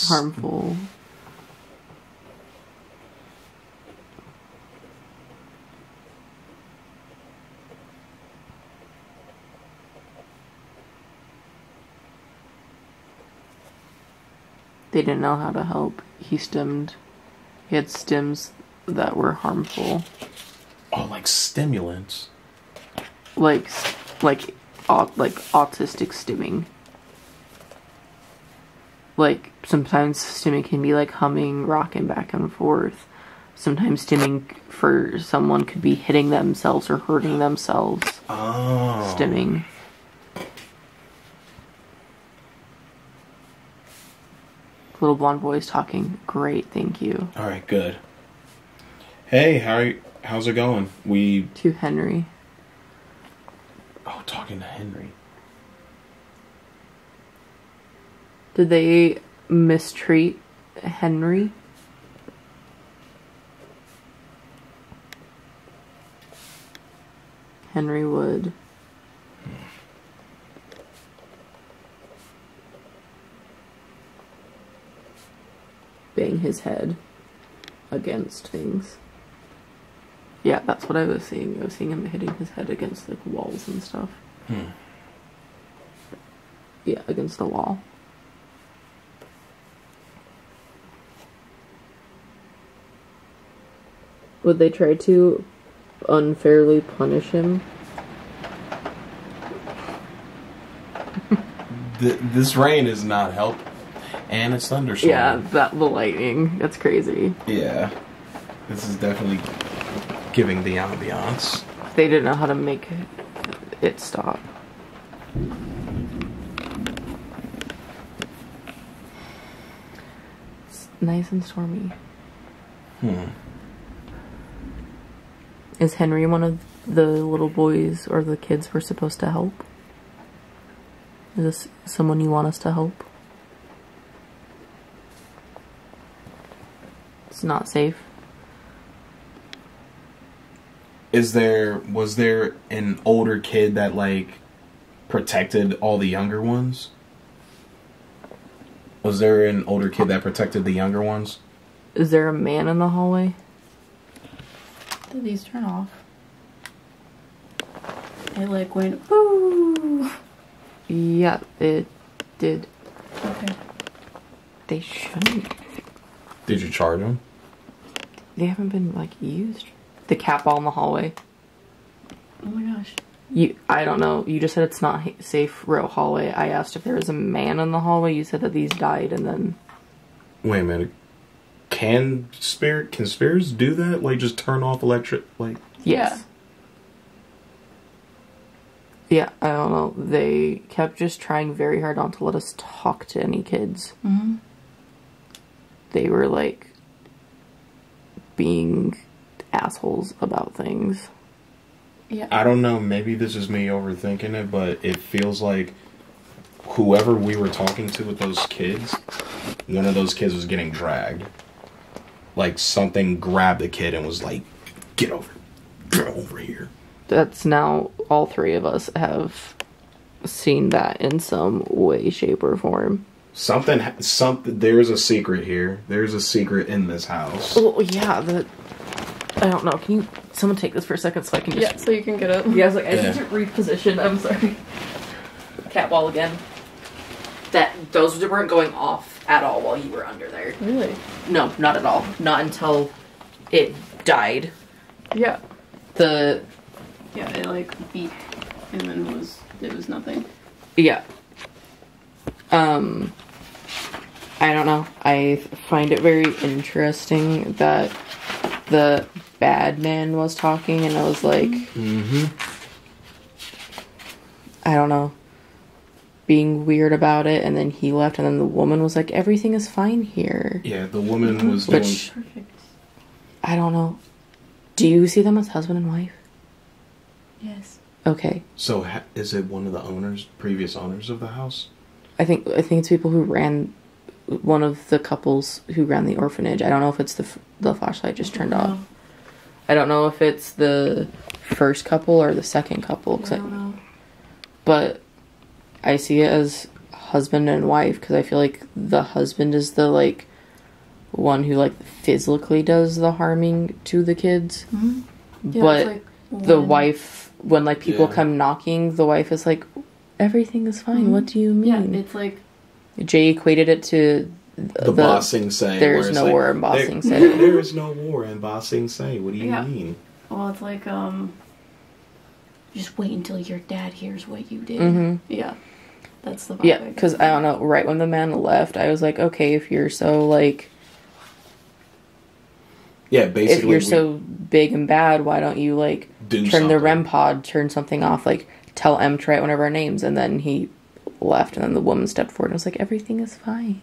S2: Harmful. They didn't know how to help. He stemmed. He had stems that were harmful.
S3: Oh, like stimulants.
S2: Like autistic stimming. Like, sometimes stimming can be like humming, rocking back and forth. Sometimes stimming for someone could be hitting themselves or hurting themselves.
S3: Oh.
S2: Stimming. Little blonde boy's talking. Great, thank you.
S3: Alright, good. Hey, how's it going?
S2: To Henry.
S3: Oh, talking to Henry.
S2: Did they mistreat Henry? Henry would bang his head against things. Yeah, that's what I was seeing. I was seeing him hitting his head against like walls and stuff. Yeah, against the wall. Would they try to unfairly punish him?
S3: This rain is not help, and it's thunderstorm.
S2: Yeah, the lightning. That's crazy.
S3: Yeah, this is definitely giving the ambiance.
S2: They didn't know how to make it stop. It's nice and stormy. Is Henry one of the little boys or the kids we're supposed to help? Is this someone you want us to help? It's not safe.
S3: Was there an older kid that like protected all the younger ones? Was there an older kid that protected the younger ones?
S2: Is there a man in the hallway?
S1: Did these turn off? It like went ooh.
S2: Yeah, it did.
S1: Okay.
S2: They shouldn't.
S3: Did you charge them?
S2: They haven't been like used. The cat ball in the hallway.
S1: Oh my gosh.
S2: I don't know. You just said it's not safe row hallway. I asked if there was a man in the hallway. You said that these died, and then.
S3: Wait a minute. Can spirits do that? Like just turn off electric? Like
S2: Yes. Yeah, I don't know. They kept just trying very hard not to let us talk to any kids.
S1: Mm-hmm.
S2: They were like being assholes about things.
S1: Yeah.
S3: I don't know. Maybe this is me overthinking it, but it feels like whoever we were talking to with those kids, one of those kids was getting dragged. Like something grabbed the kid and was like, get over here.
S2: That's now all three of us have seen that in some way, shape, or form.
S3: Something. There's a secret here. There's a secret in this house.
S2: Oh yeah, I don't know. Can someone take this for a second so I can just...
S1: Yeah, so you can get up.
S2: Yeah, I was like, I need to reposition. I'm sorry. Cat ball again. Those weren't going off at all while you were under there.
S1: Really?
S2: No, not at all. Not until it died.
S1: Yeah.
S2: Yeah,
S1: it like beeped and then it was nothing.
S2: Yeah. I don't know. I find it very interesting that the bad man was talking and I was like, I don't know, being weird about it, and then he left and then the woman was like, everything is fine here.
S3: Yeah, the woman was
S2: doing...
S1: Perfect.
S2: I don't know. Do you see them as husband and wife?
S1: Yes.
S2: Okay.
S3: So is it one of the previous owners of the house?
S2: I think it's people who ran, one of the couples who ran the orphanage. I don't know if it's the flashlight just turned off. I don't know if it's the first couple or the second couple.
S1: I don't know.
S2: But I see it as husband and wife because I feel like the husband is the like one who like physically does the harming to the kids.
S1: Mm-hmm. Yeah,
S2: but
S1: like
S2: the wife, when like people come knocking, the wife is like, everything is fine.
S1: Mm-hmm.
S2: What do you mean?
S1: Yeah, it's like
S2: Jay equated it to
S3: the Bossing Say.
S2: There's no war in Bossing Say.
S3: There is no war in Bossing Say. What do you mean?
S1: Well, it's like just wait until your dad hears what you did.
S2: Mm-hmm.
S1: Yeah, that's the vibe.
S2: Yeah, because I don't know. Right when the man left, I was like, okay, if you're so like,
S3: yeah, basically,
S2: if you're so big and bad, why don't you like turn the REM pod, turn something off, like tell M to write one of our names, and then he left, and then the woman stepped forward and was like, everything is fine.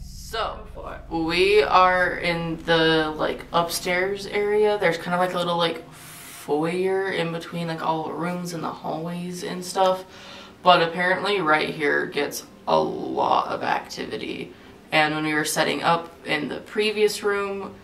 S2: So, we are in the, like, upstairs area. There's kind of, like, a little, like, foyer in between like all the rooms and the hallways and stuff. But apparently right here gets a lot of activity. And when we were setting up in the previous room,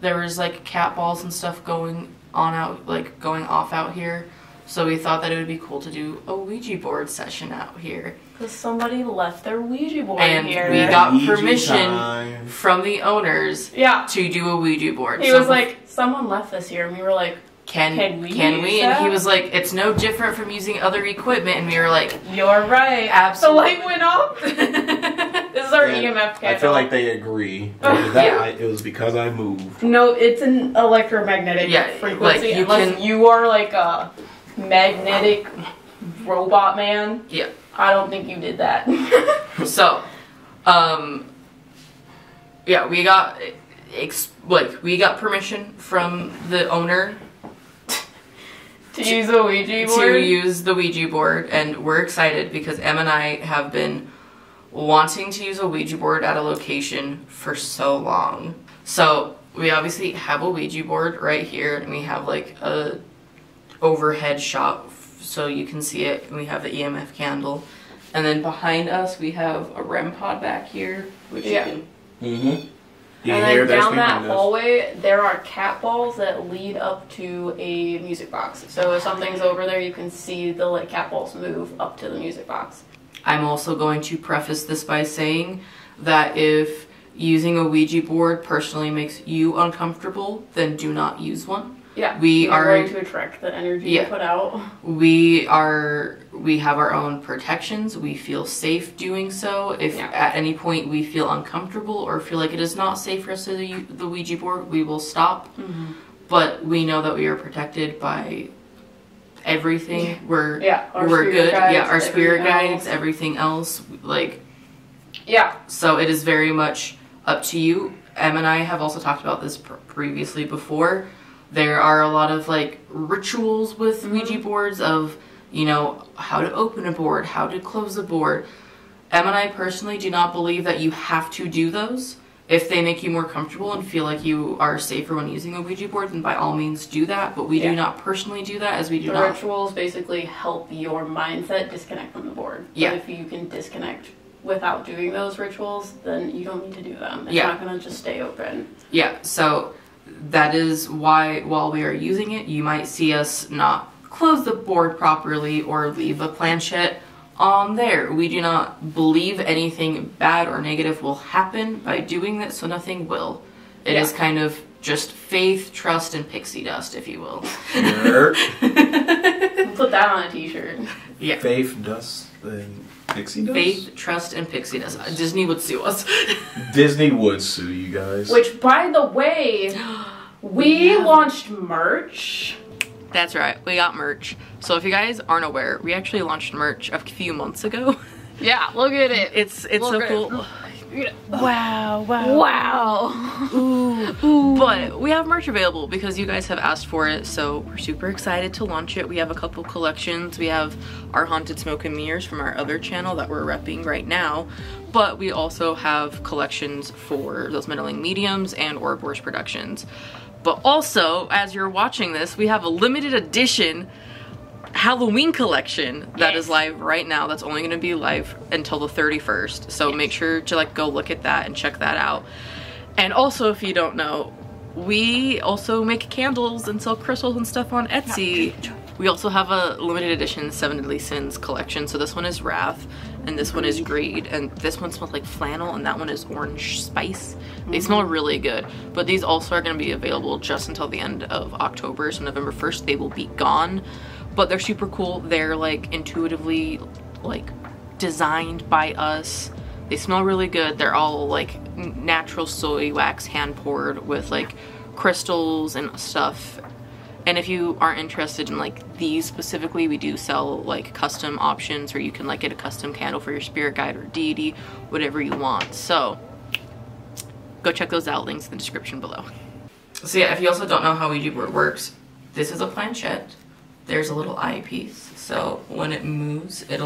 S2: there was like cat balls and stuff going off out here. So we thought that it would be cool to do a Ouija board session out here.
S1: Because somebody left their Ouija board
S2: and
S1: here.
S2: And we got permission from the owners to do a Ouija board.
S1: He was like, someone left this here. And we were like,
S2: can we? And he was like, it's no different from using other equipment. And we were like,
S1: you're right.
S2: Absolutely.
S1: The light went off. This is our EMF candle.
S3: I feel like they agree. It was because I moved.
S1: No, it's an electromagnetic frequency.
S2: Like
S1: unless you are like a magnetic robot man.
S2: Yeah.
S1: I don't think you did that.
S2: So, yeah, we got permission from the owner
S1: to use a Ouija board.
S2: To use the Ouija board, and we're excited because Em and I have been wanting to use a Ouija board at a location for so long. So we obviously have a Ouija board right here, and we have like a overhead shot so you can see it, and we have the EMF candle. And then behind us we have a REM pod back here, which you can...
S1: And then down that hallway, there are cat balls that lead up to a music box. So if something's over there, you can see the like cat balls move up to the music box.
S2: I'm also going to preface this by saying that if using a Ouija board personally makes you uncomfortable, then do not use one.
S1: Yeah,
S2: we are
S1: going to attract the energy you put out.
S2: We have our own protections. We feel safe doing so. If at any point we feel uncomfortable or feel like it is not safe for us to use the Ouija board, we will stop. But we know that we are protected by everything. We're good. Our spirit guides, everything else. So it is very much up to you. Em and I have also talked about this previously before. There are a lot of like rituals with Ouija boards of, you know, how to open a board, how to close a board. Em and I personally do not believe that you have to do those. If they make you more comfortable and feel like you are safer when using a Ouija board, then by all means do that. But we do not personally do that, as we do not.
S1: The rituals basically help your mindset disconnect from the board. But if you can disconnect without doing those rituals, then you don't need to do them. It's not going to just stay open.
S2: So that is why while we are using it, you might see us not close the board properly or leave a planchette on there. We do not believe anything bad or negative will happen by doing that, so nothing will. It is kind of just faith, trust, and pixie dust, if you will.
S1: We'll put that on a t-shirt.
S3: Faith, dust, and pixie dust?
S2: Faith, trust, and pixie dust. Disney would sue us.
S3: Disney would sue you guys.
S1: Which, by the way, we launched merch.
S2: That's right, we got merch. So if you guys aren't aware, we actually launched merch a few months ago.
S1: Yeah, look at it.
S2: It's so cool.
S1: Wow.
S2: Ooh. But we have merch available because you guys have asked for it, so we're super excited to launch it. We have a couple collections. We have our Haunted Smoke and Mirrors from our other channel that we're repping right now, but we also have collections for those Meddling Mediums and Ouroboros Productions. But also, as you're watching this, we have a limited edition Halloween collection that is live right now. That's only going to be live until the 31st. So make sure to go look at that and check that out. And also, if you don't know, we also make candles and sell crystals and stuff on Etsy. We also have a limited edition 7 Deadly Sins collection. So this one is Wrath and this one is Greed, and this one smells like flannel and that one is orange spice. They smell really good, but these also are going to be available just until the end of October. So November 1st they will be gone. But they're super cool. They're intuitively designed by us. They smell really good. They're all natural soy wax hand poured with crystals and stuff. And if you aren't interested in these specifically, we do sell custom options where you can get a custom candle for your spirit guide or deity, whatever you want. So go check those out. Links in the description below. So yeah, if you also don't know how Ouija board works, this is a planchette. There's a little eyepiece, so when it moves, it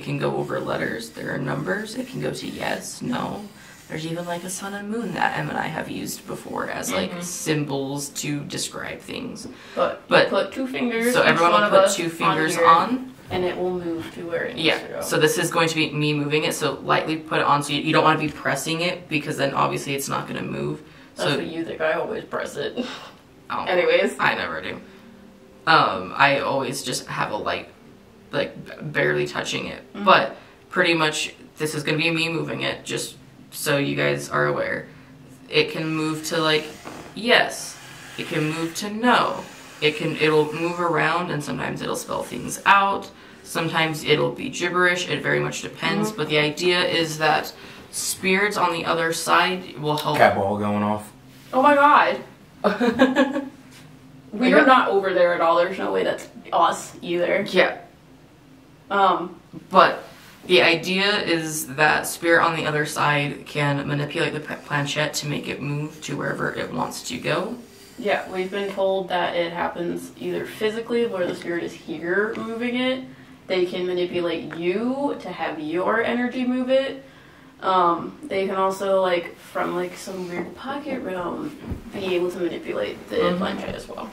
S2: can go over letters. There are numbers. It can go to yes, no. There's even like a sun and moon that Em and I have used before as like symbols to describe things.
S1: But put 2 fingers.
S2: So everyone will put 2 fingers on.
S1: And it will move to where it needs to go.
S2: So this is going to be me moving it. So lightly put it on. So you don't want to be pressing it because then obviously it's not going to move.
S1: That's
S2: so
S1: what you think. I always press it.
S2: Oh,
S1: anyways.
S2: I never do. I always just have a light, like barely touching it. But pretty much this is going to be me moving it just so you guys are aware. It can move to like yes. It can move to no. It'll move around and sometimes it'll spell things out. Sometimes it'll be gibberish. It very much depends. But the idea is that spirits on the other side will help.
S10: Cat ball going off.
S1: Oh my god. We are not over there at all. There's no way that's us either.
S2: Yeah. But the idea is that spirit on the other side can manipulate the planchette to make it move to wherever it wants to go.
S1: Yeah, we've been told that it happens either physically, where the spirit is here moving it. They can manipulate you to have your energy move it. They can also, like, from, like, some weird pocket realm, be able to manipulate the planchette as well.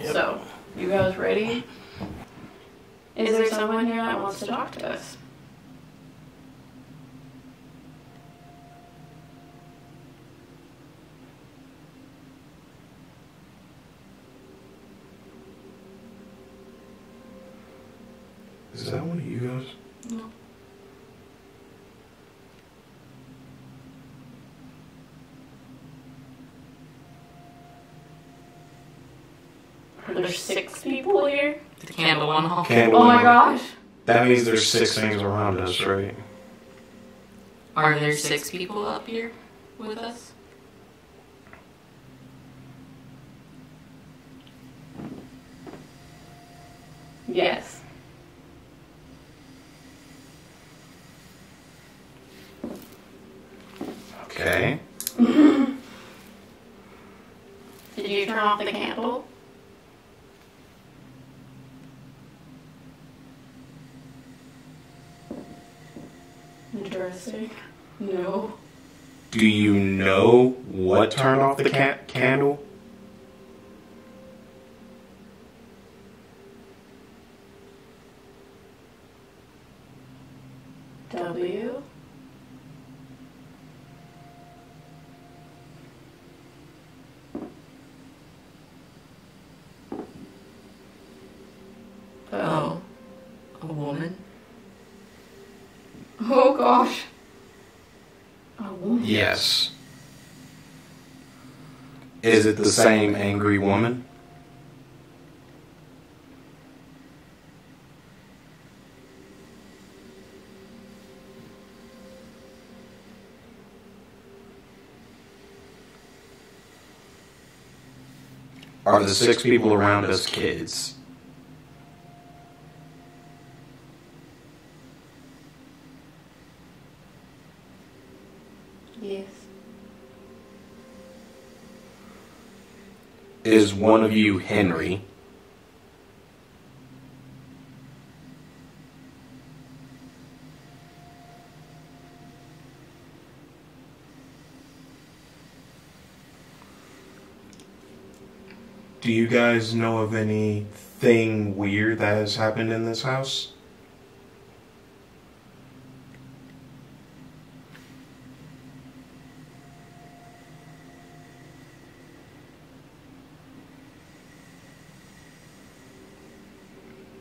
S1: Yep. So, you guys ready? Is there someone here that wants to talk to us?
S3: Is that one of you guys?
S1: No. Are there 6 people here?
S2: The candle on hall.
S1: Oh my gosh.
S3: That means there's 6 things around us, right?
S2: Are there 6 people up here with us?
S1: Yes.
S3: Okay.
S1: Did you turn off the candle? Interesting. No.
S3: Do you know what turned off the candle?
S1: W?
S2: Oh. A woman?
S1: Oh gosh. A woman?
S3: Yes. Is it the same angry woman? Are the 6 people around us kids?
S1: Yes.
S3: Is one of you Henry? Do you guys know of anything weird that has happened in this house?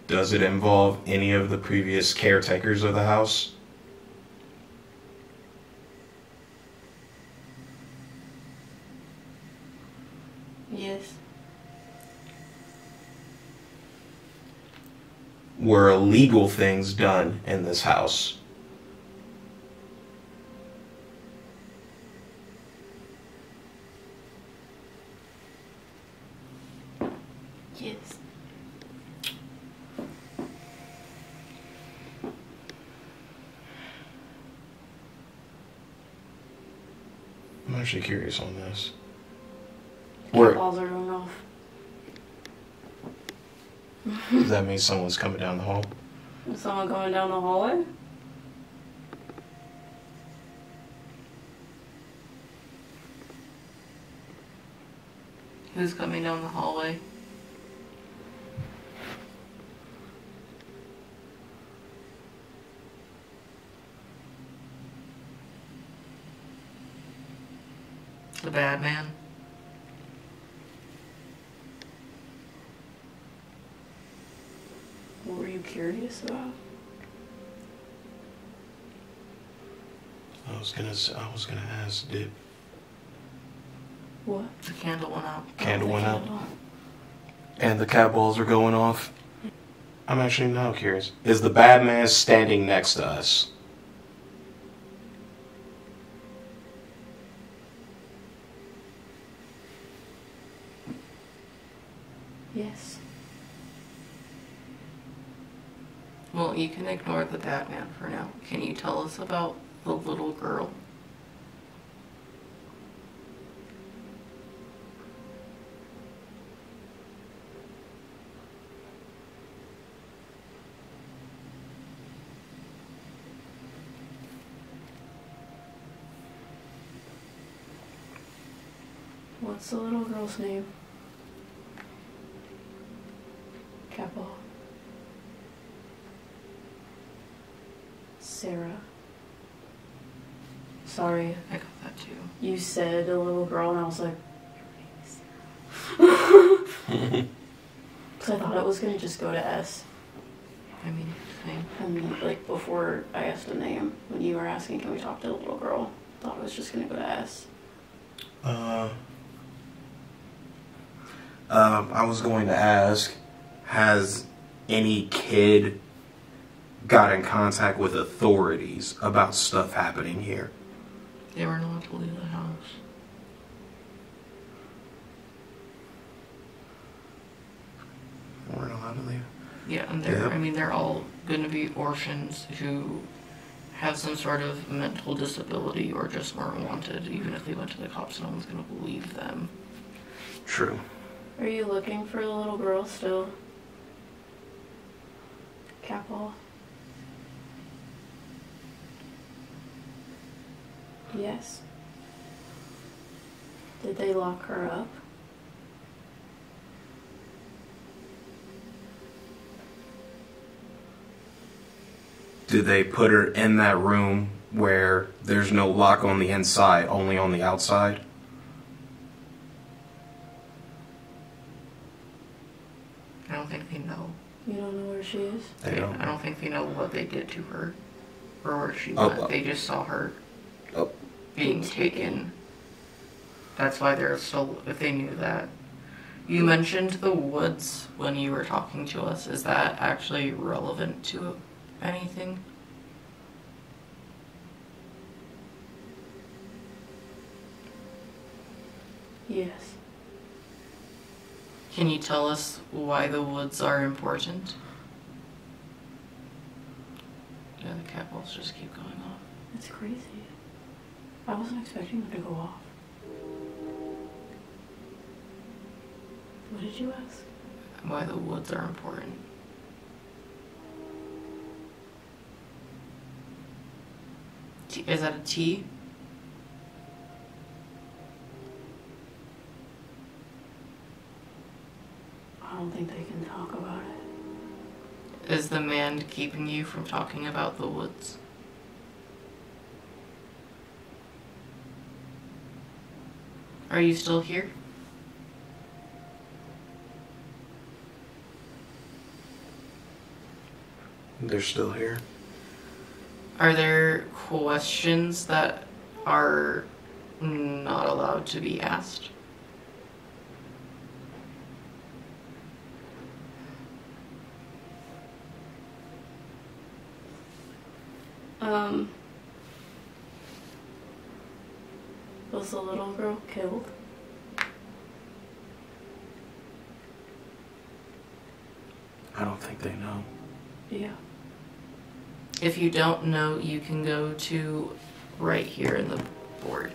S3: Does it involve any of the previous caretakers of the house?
S1: Yes.
S3: Were illegal things done in this house?
S1: Yes.
S3: I'm actually curious on this.
S1: Balls are going off.
S3: Does that mean someone's coming down the hall?
S1: Is someone going down the hallway?
S2: Who's coming down the hallway? The bad man.
S1: What were you curious about?
S3: I was gonna ask, did
S1: What?
S2: The candle went out.
S3: candle went out? And the cat balls are going off? I'm actually now curious. Is the bad man standing next to us?
S1: Yes.
S2: Well, you can ignore the bad man for now. Can you tell us about the little girl?
S1: What's the little girl's name? Capo. Sarah. Sorry,
S2: I got that too.
S1: you said a little girl and I was like, your name is Sarah. So I thought it was gonna just go to S.
S2: I mean, same.
S1: And like before I asked a name, when you were asking, can we talk to the little girl? I thought it was just gonna go to S.
S3: I was going to ask, has any kid got in contact with authorities about stuff happening here?
S2: They were not to leave the house.
S3: We're not allowed to leave.
S2: Yeah, and they're,
S3: Yep.
S2: I mean, they're all going to be orphans who have some sort of mental disability or just weren't wanted. Even if they went to the cops, no one's going to believe them.
S3: True.
S1: Are you looking for the little girl still? Capo. Yes. Did they lock her up?
S3: Did they put her in that room where there's no lock on the inside, only on the outside?
S2: I don't think they know.
S1: You don't know where she is?
S3: They don't.
S2: I don't think they know what they did to her or where she
S3: Oh,
S2: went. They just saw her
S3: Oh.
S2: being taken. That's why they're still, if they knew that. You mentioned the woods when you were talking to us. Is that actually relevant to anything?
S1: Yes.
S2: Can you tell us why the woods are important? Yeah, the cat balls just keep going off.
S1: It's crazy. I wasn't expecting them to go off. What did you ask?
S2: Why the woods are important. Is that a T?
S1: I don't think they can talk about it.
S2: Is the man keeping you from talking about the woods? Are you still here?
S3: They're still here.
S2: Are there questions that are not allowed to be asked?
S1: Was the little girl killed?
S3: I don't think they know.
S1: Yeah.
S2: If you don't know, you can go to right here in the board.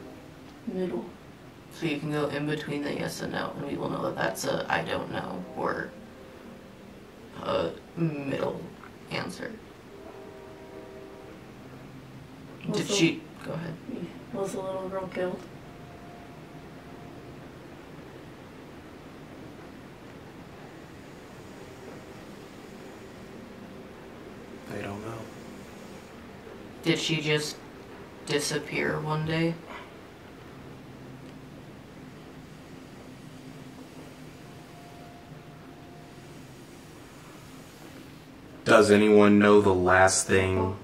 S1: Middle.
S2: So you can go in between the yes and no, and we will know that that's a I don't know or a middle answer. Did she... Go ahead.
S1: Was the little girl killed?
S2: Did she just disappear one day?
S3: Does anyone know the last thing?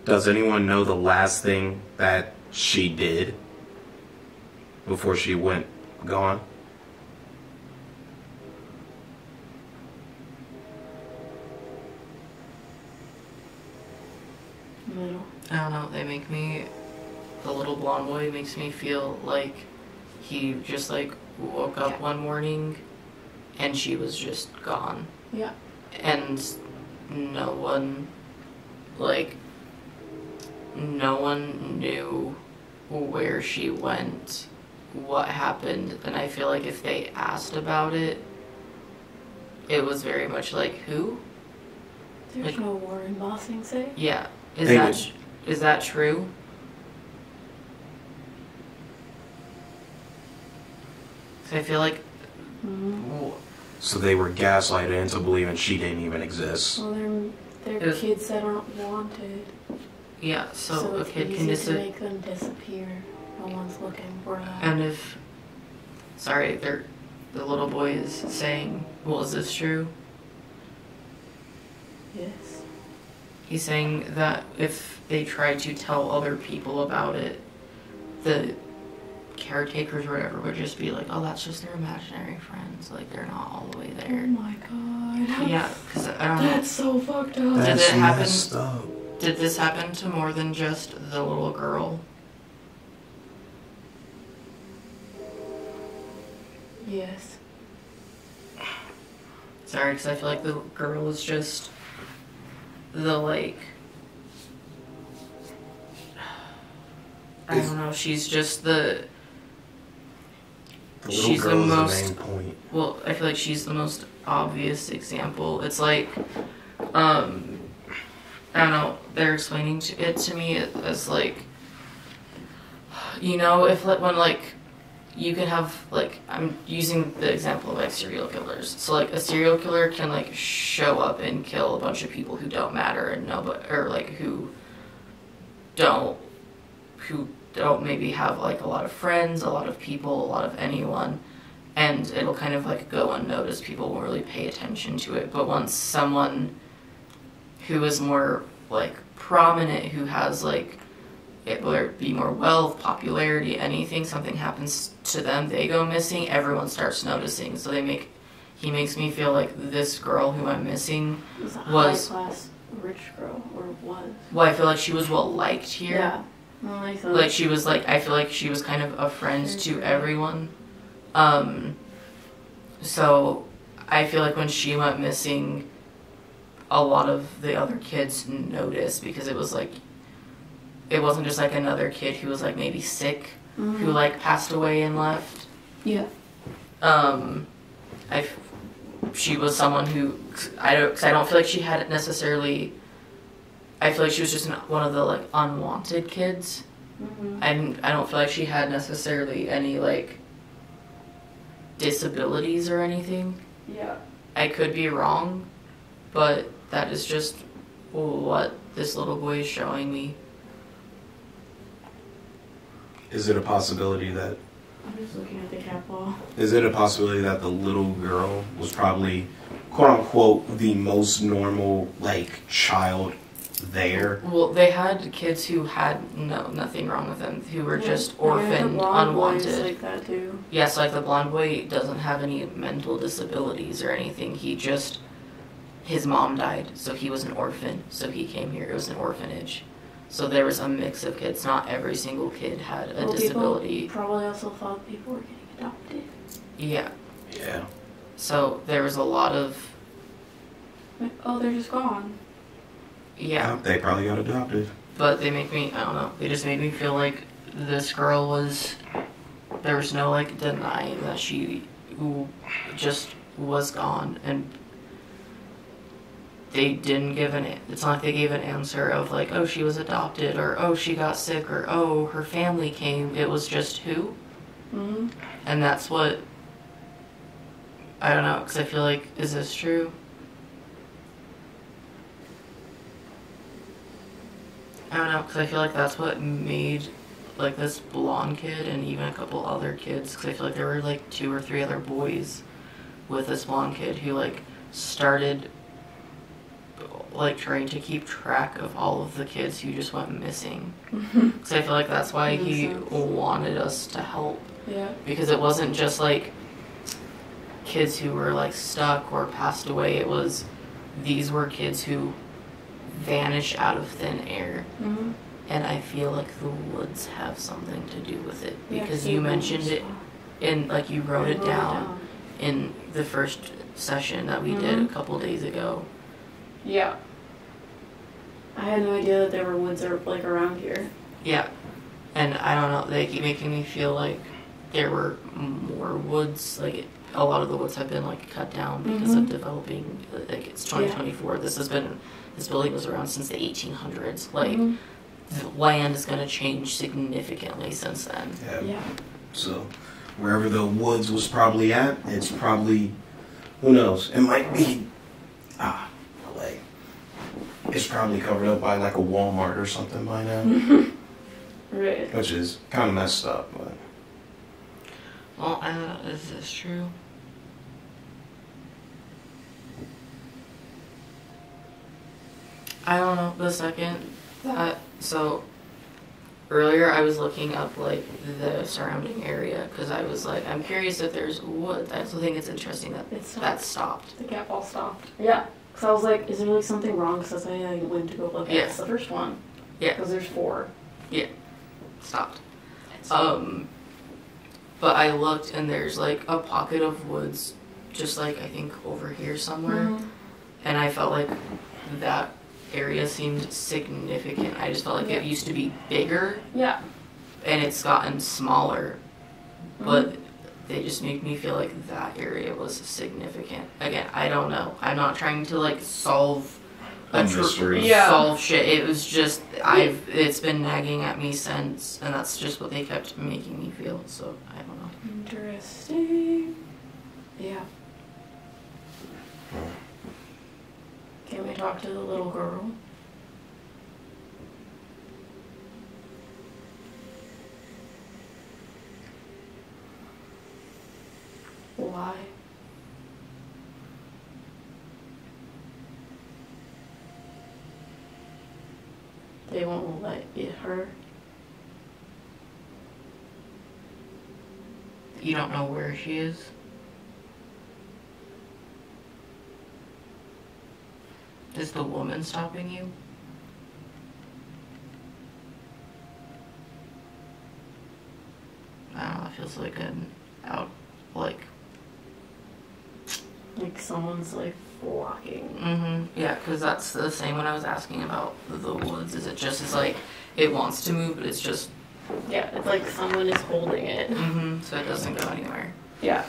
S3: Does anyone know the last thing that she did before she went gone?
S1: Middle.
S2: I don't know, they make me, the little blonde boy makes me feel like he just like woke up one morning and she was just gone.
S1: Yeah.
S2: And no one knew where she went, what happened, and I feel like if they asked about it, it was very much like, who?
S1: There's
S2: like,
S1: no Warren Bossing say.
S2: Yeah. Is
S3: Hey.
S2: that true? So I feel like
S3: So they were gaslighted into believing she didn't even exist.
S1: Well, they're kids that aren't wanted.
S2: yeah, so a
S1: it's
S2: kid
S1: easy
S2: can
S1: to make them disappear. No one's looking for them.
S2: and if the little boy is saying, well, is this true?
S1: Yes.
S2: He's saying that if they try to tell other people about it, the caretakers or whatever would just be like, oh, that's just their imaginary friends. Like, they're not all the way
S1: Oh
S2: there.
S1: my god.
S2: Yeah, because I don't know.
S1: That's so fucked up.
S2: Did it happen?
S3: Messed up.
S2: Did this happen to more than just the little girl?
S1: Yes.
S2: Sorry, because I feel like the girl is just the, like, I don't know, she's just
S3: The little
S2: she's the
S3: girl is
S2: most,
S3: the main point.
S2: well, I feel like she's the most obvious example. It's like, I don't know, they're explaining it to me as like, you know, if when like, you can have, like, I'm using the example of like serial killers. So like a serial killer can like show up and kill a bunch of people who don't matter and nobody, or like who don't maybe have like a lot of friends, a lot of people, a lot of anyone, and it'll kind of like go unnoticed. People won't really pay attention to it. But once someone who is more like prominent, who has like, whether it be more wealth, popularity, anything, something happens to them, they go missing, everyone starts noticing. So he makes me feel like this girl who I'm missing
S1: Was a
S2: was
S1: high-class rich girl, or was.
S2: well, I feel like she was well liked here.
S1: Yeah. Well, I thought
S2: Like she was like, I feel like she was kind of a friend to everyone. So I feel like when she went missing, a lot of the other kids noticed, because it was like, it wasn't just like another kid who was like maybe sick, who like passed away and left.
S1: Yeah.
S2: She was someone who, I don't feel like she had necessarily, I feel like she was just one of the like unwanted kids. I don't feel like she had necessarily any like disabilities or anything.
S1: Yeah.
S2: I could be wrong, but that is just what this little boy is showing me.
S3: Is it a possibility that
S1: I'm just looking at the cat ball.
S3: Is it a possibility that the little girl was probably, quote unquote, the most normal, like, child there?
S2: Well, they had kids who had nothing wrong with them, who were just orphaned, unwanted.
S1: Like that too.
S2: Yes, like the blonde boy doesn't have any mental disabilities or anything. His mom died, so he was an orphan, so he came here. It was an orphanage. So there was a mix of kids. Not every single kid had a disability.
S1: People probably also thought people were getting adopted.
S2: Yeah.
S3: Yeah.
S2: So there was a lot of...
S1: Like, oh, they're just gone.
S2: Yeah.
S3: They probably got adopted.
S2: But they make me, I don't know, they just made me feel like this girl was... There was no, like, denying that she just was gone. And they didn't give it's not like they gave an answer of like, oh, she was adopted, or oh, she got sick, or oh, her family came. It was just who?
S1: Mm-hmm.
S2: And that's what, I don't know, because I feel like, is this true? I don't know, because I feel like that's what made, like, this blonde kid and even a couple other kids, because I feel like there were, like, 2 or 3 other boys with this blonde kid who, like, started, like, trying to keep track of all of the kids who just went missing. Because I feel like that's why he wanted us to help.
S1: Yeah.
S2: Because it wasn't just, like, kids who were, like, stuck or passed away. It was, these were kids who vanished out of thin air. And I feel like the woods have something to do with it. Because you mentioned it in, like, you wrote it down in the first session that we did a couple days ago.
S1: Yeah. I had no idea that there were woods like around here.
S2: Yeah. And I don't know, they keep making me feel like there were more woods. Like, a lot of the woods have been, like, cut down because of developing, like, it's 2024. This building was around since the 1800s. Like, the land is going to change significantly since then.
S3: Yeah. So, wherever the woods was probably at, it's probably, who knows, it might be, LA. It's probably covered up by, like, a Walmart or something by now.
S1: Right.
S3: Which is kind of messed up, but.
S2: Well, is this true? I don't know. The second that, so earlier I was looking up, like, the surrounding area because I was like, I'm curious if there's wood. I also think it's interesting that that stopped.
S1: The gap all stopped. Yeah. Because I was like, is there, like, something wrong? Because I went to go look at it's the first one.
S2: Yeah.
S1: Because there's 4.
S2: Yeah. Stopped. But I looked and there's, like, a pocket of woods just, like, I think over here somewhere. And I felt like that area seemed significant. I just felt like it used to be bigger.
S1: Yeah.
S2: And it's gotten smaller. But they just make me feel like that area was significant. Again, I don't know. I'm not trying to, like, solve a mystery. Solve shit. It was just, it's been nagging at me since, and that's just what they kept making me feel, so I don't know.
S1: Interesting. Yeah. Can we talk to the little girl? Why? They won't let her.
S2: You don't know where she is? Is the woman stopping you? I don't know, it feels like
S1: like someone's, like, blocking.
S2: Yeah, because that's the same when I was asking about the woods. Is it just, it's like, it wants to move, but it's just...
S1: Yeah, it's like someone is holding it.
S2: So it doesn't go anywhere.
S1: Yeah.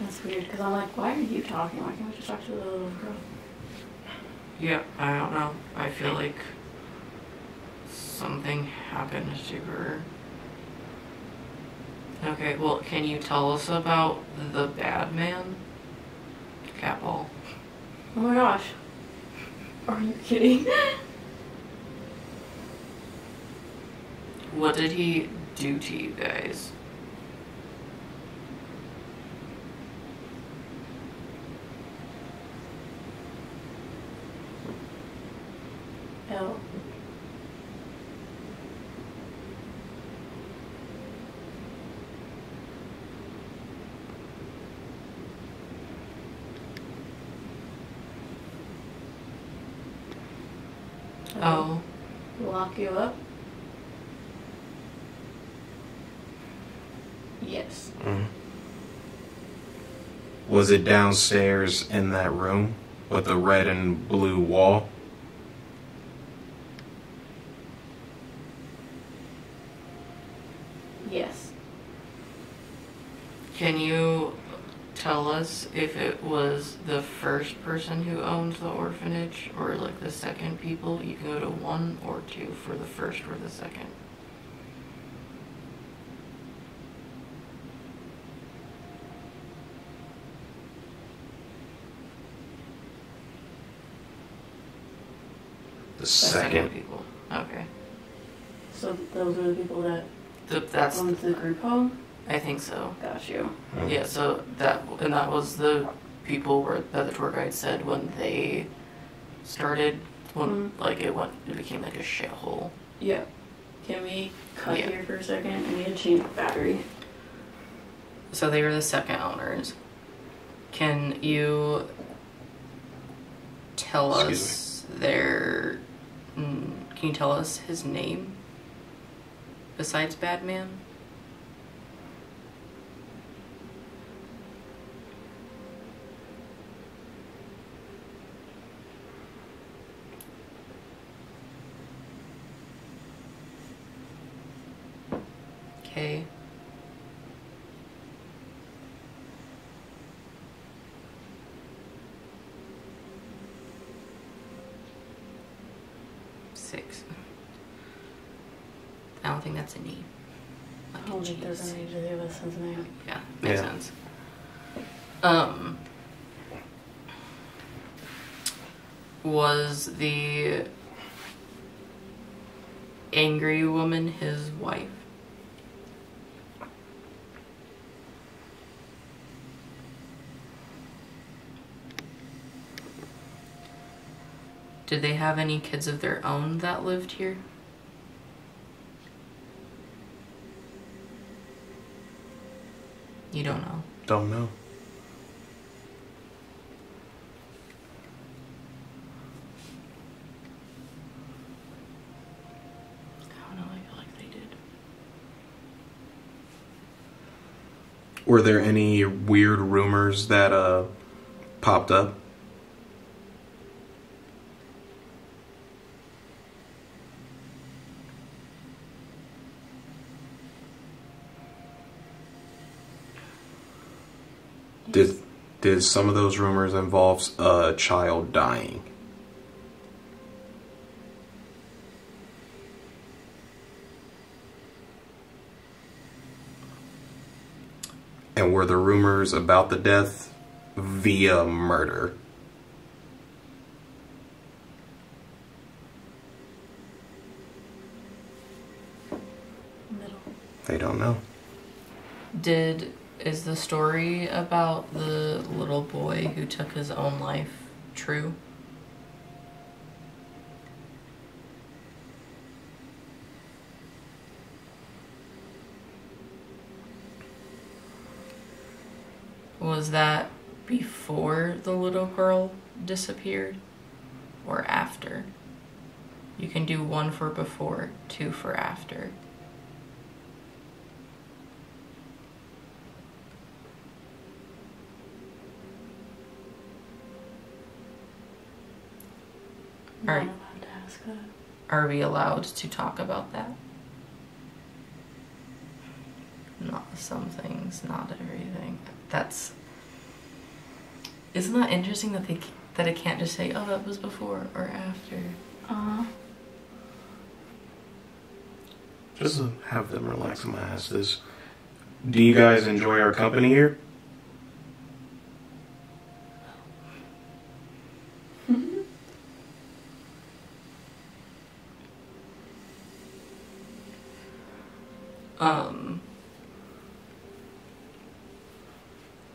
S1: That's weird, because I'm like, why are you talking? Why can't we just talk to the little girl?
S2: Yeah, I don't know. I feel like something happened to her. Okay, well, can you tell us about the bad man? Catball.
S1: Oh my gosh. Are you kidding?
S2: What did he do to you guys?
S1: Hell.
S2: Oh.
S1: Lock you up? Yes.
S3: Was it downstairs in that room with the red and blue wall?
S1: Yes.
S2: Can you tell us if it was the first person who owned the orphanage or like the second people? You can go to 1 or 2 for the first or the second.
S3: The
S2: Second
S3: second.
S2: people. Okay.
S1: So those are the people that
S2: That's.
S1: owned the group home?
S2: I think so.
S1: Got you.
S2: Yeah. So that was the people that the tour guide said when they started when it became like a shithole.
S1: Yeah. Can we cut
S2: Yeah.
S1: here for a second? I need to change the battery.
S2: So they were the second owners. Can you tell us can you tell us his name besides Badman? Okay. Six. I don't think that's a name. Like
S1: I don't think there's
S2: Jhas.
S1: any to do with his name.
S2: Yeah, makes
S3: Yeah.
S2: sense. Was the angry woman his wife? Did they have any kids of their own that lived here? You don't know.
S3: Don't know.
S2: I don't know, I feel like they did.
S3: Were there any weird rumors that popped up? Did some of those rumors involve a child dying? And were the rumors about the death via murder?
S1: Middle.
S3: They don't know.
S2: Is the story about the little boy who took his own life true? Was that before the little girl disappeared or after? You can do 1 for before, 2 for after.
S1: Not
S2: Alright.
S1: allowed to ask that.
S2: Are we allowed to talk about that? Not some things, not everything. Isn't that interesting that that it can't just say, oh, that was before or after?
S3: Just to have them relax and ask this. Do you guys enjoy our company here?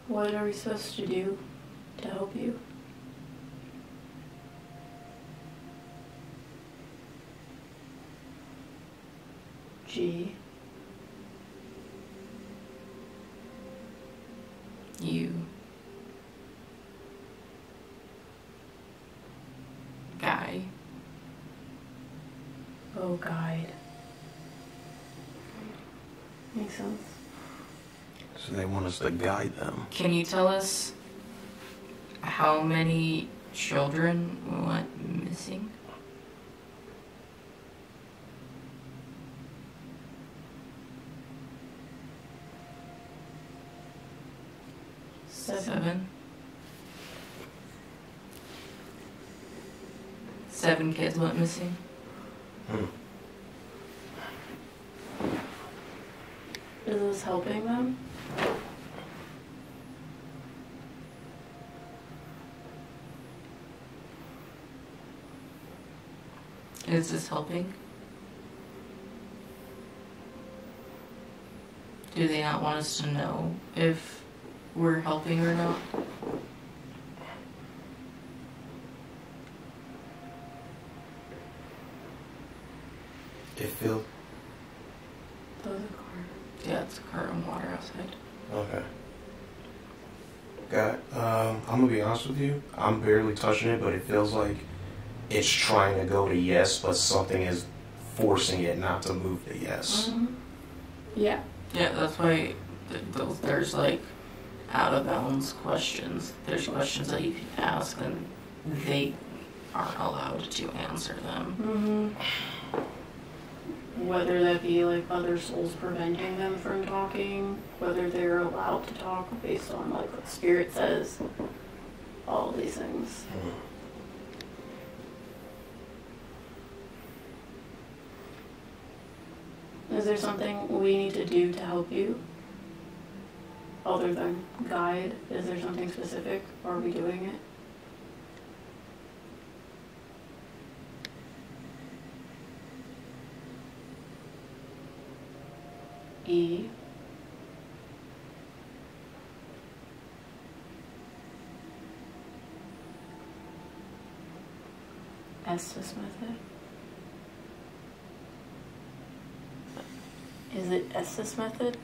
S1: What are we supposed to do to help you? G.
S2: You. Guy.
S1: Oh, guide. Makes sense.
S3: So they want us to guide them.
S2: Can you tell us how many children went missing? Seven. 7 kids went missing.
S1: Is this helping them?
S2: Is this helping? Do they not want us to know if we're helping or not?
S10: It feels.
S2: Yeah, it's a cart and water outside.
S10: Okay. God, I'm gonna be honest with you. I'm barely touching it, but it feels like it's trying to go to yes, but something is forcing it not to move to yes.
S1: Mm-hmm. Yeah.
S2: Yeah, that's why there's like out of bounds questions. There's questions that you can ask and they aren't allowed to answer them.
S1: Mm-hmm. Whether that be like other souls preventing them from talking, whether they're allowed to talk based on like what the spirit says, all of these things. Is there something we need to do to help you? Other than guide? Is there something specific? Are we doing it? E. Estes method. Is it Estes method?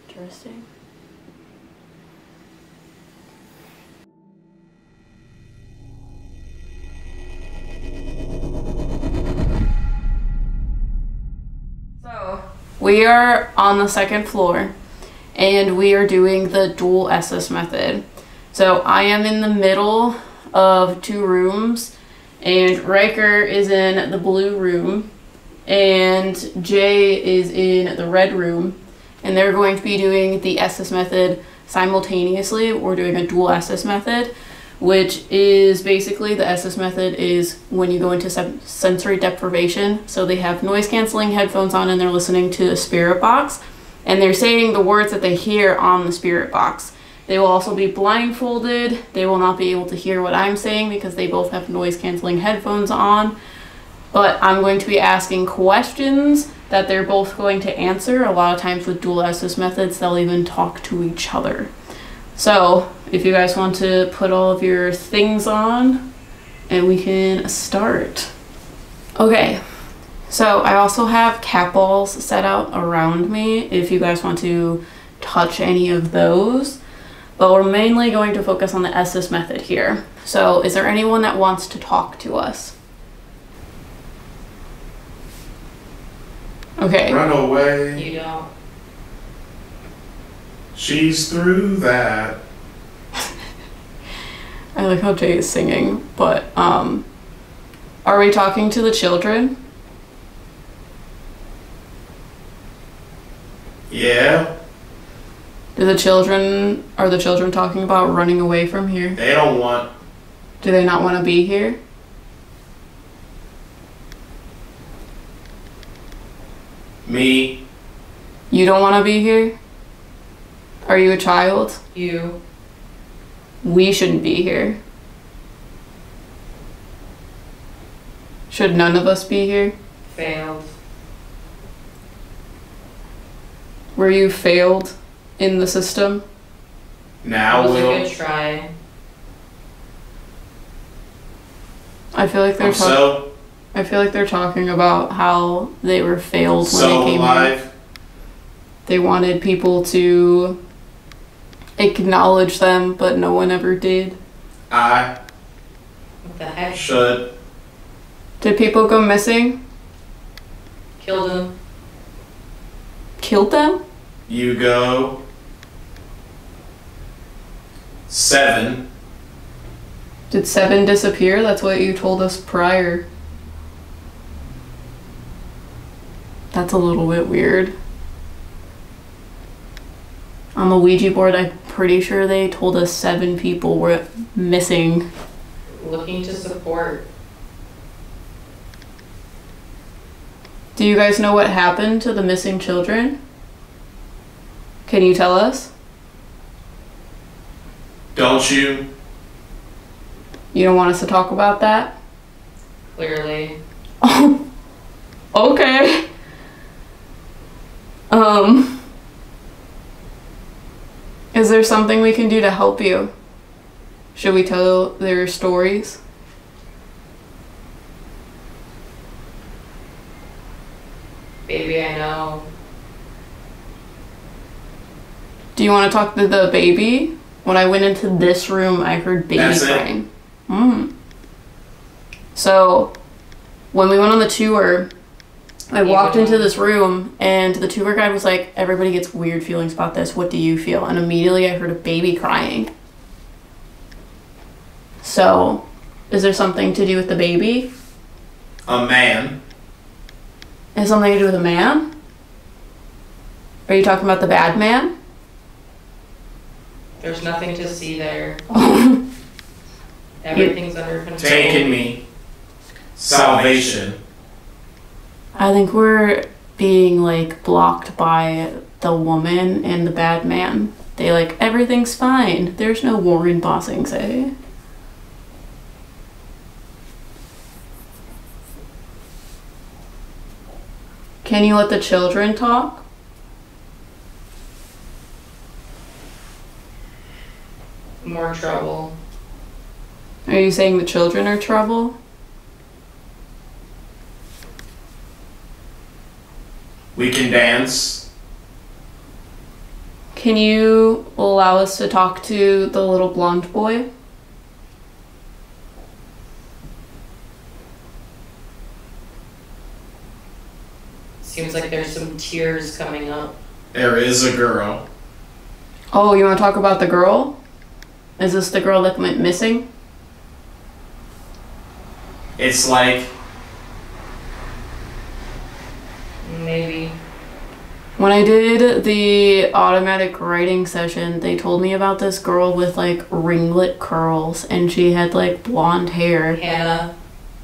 S1: Interesting. So, we are on the second floor and we are doing the dual Estes method. So I am in the middle of two rooms and Riker is in the blue room and Jay is in the red room, and they're going to be doing the Estes method simultaneously. We're doing a dual Estes method, which is basically the Estes method is when you go into sensory deprivation. So they have noise canceling headphones on and they're listening to a spirit box and they're saying the words that they hear on the spirit box. They will also be blindfolded. They will not be able to hear what I'm saying because they both have noise canceling headphones on. But I'm going to be asking questions that they're both going to answer. A lot of times with dual Estes methods, they'll even talk to each other. So if you guys want to put all of your things on and we can start. Okay, so I also have cat balls set out around me if you guys want to touch any of those. But we're mainly going to focus on the Estes method here. So is there anyone that wants to talk to us? Okay.
S10: Run away.
S4: You don't.
S10: She's through that.
S1: I like how Jay is singing, but are we talking to the children?
S10: Yeah.
S1: Are the children talking about running away from here?
S10: They don't want.
S1: Do they not want to be here?
S10: Me.
S1: You don't want to be here? Are you a child?
S4: You.
S1: We shouldn't be here. Should none of us be here?
S4: Failed.
S1: Were you failed in the system?
S10: Now
S4: That was
S10: will.
S4: a good try.
S1: I feel like they're talking about how they were failed when they came
S10: alive.
S1: here. They wanted people to acknowledge them, but no one ever did.
S10: I
S4: What the heck?
S10: should.
S1: Did people go missing?
S4: Killed him.
S1: Killed them?
S10: You go. 7.
S1: Did 7 disappear? That's what you told us prior. That's a little bit weird. On the Ouija board, I'm pretty sure they told us 7 people were missing.
S4: Looking to support.
S1: Do you guys know what happened to the missing children? Can you tell us?
S10: Don't you?
S1: You don't want us to talk about that?
S4: Clearly.
S1: Oh, okay. Is there something we can do to help you? Should we tell their stories?
S4: Baby, I know.
S1: Do you want to talk to the baby? When I went into this room, I heard baby crying. So, when we went on the tour, I walked into this room, and the tour guide was like, everybody gets weird feelings about this. What do you feel? And immediately I heard a baby crying. So, is there something to do with the baby?
S10: A man.
S1: It has something to do with a man? Are you talking about the bad man?
S4: There's nothing to see there. Everything's under control.
S10: Taking me. Salvation.
S1: I think we're being, like, blocked by the woman and the bad man. They like, everything's fine. There's no Warren bossing, say. Can you let the children talk?
S4: More trouble.
S1: Are you saying the children are trouble?
S10: We can dance.
S1: Can you allow us to talk to the little blonde boy?
S4: Seems like there's some tears coming up.
S10: There is a girl.
S1: Oh, you want to talk about the girl? Is this the girl that went missing?
S10: It's like...
S4: Maybe.
S1: When I did the automatic writing session, they told me about this girl with like ringlet curls and she had like blonde hair.
S4: Hannah.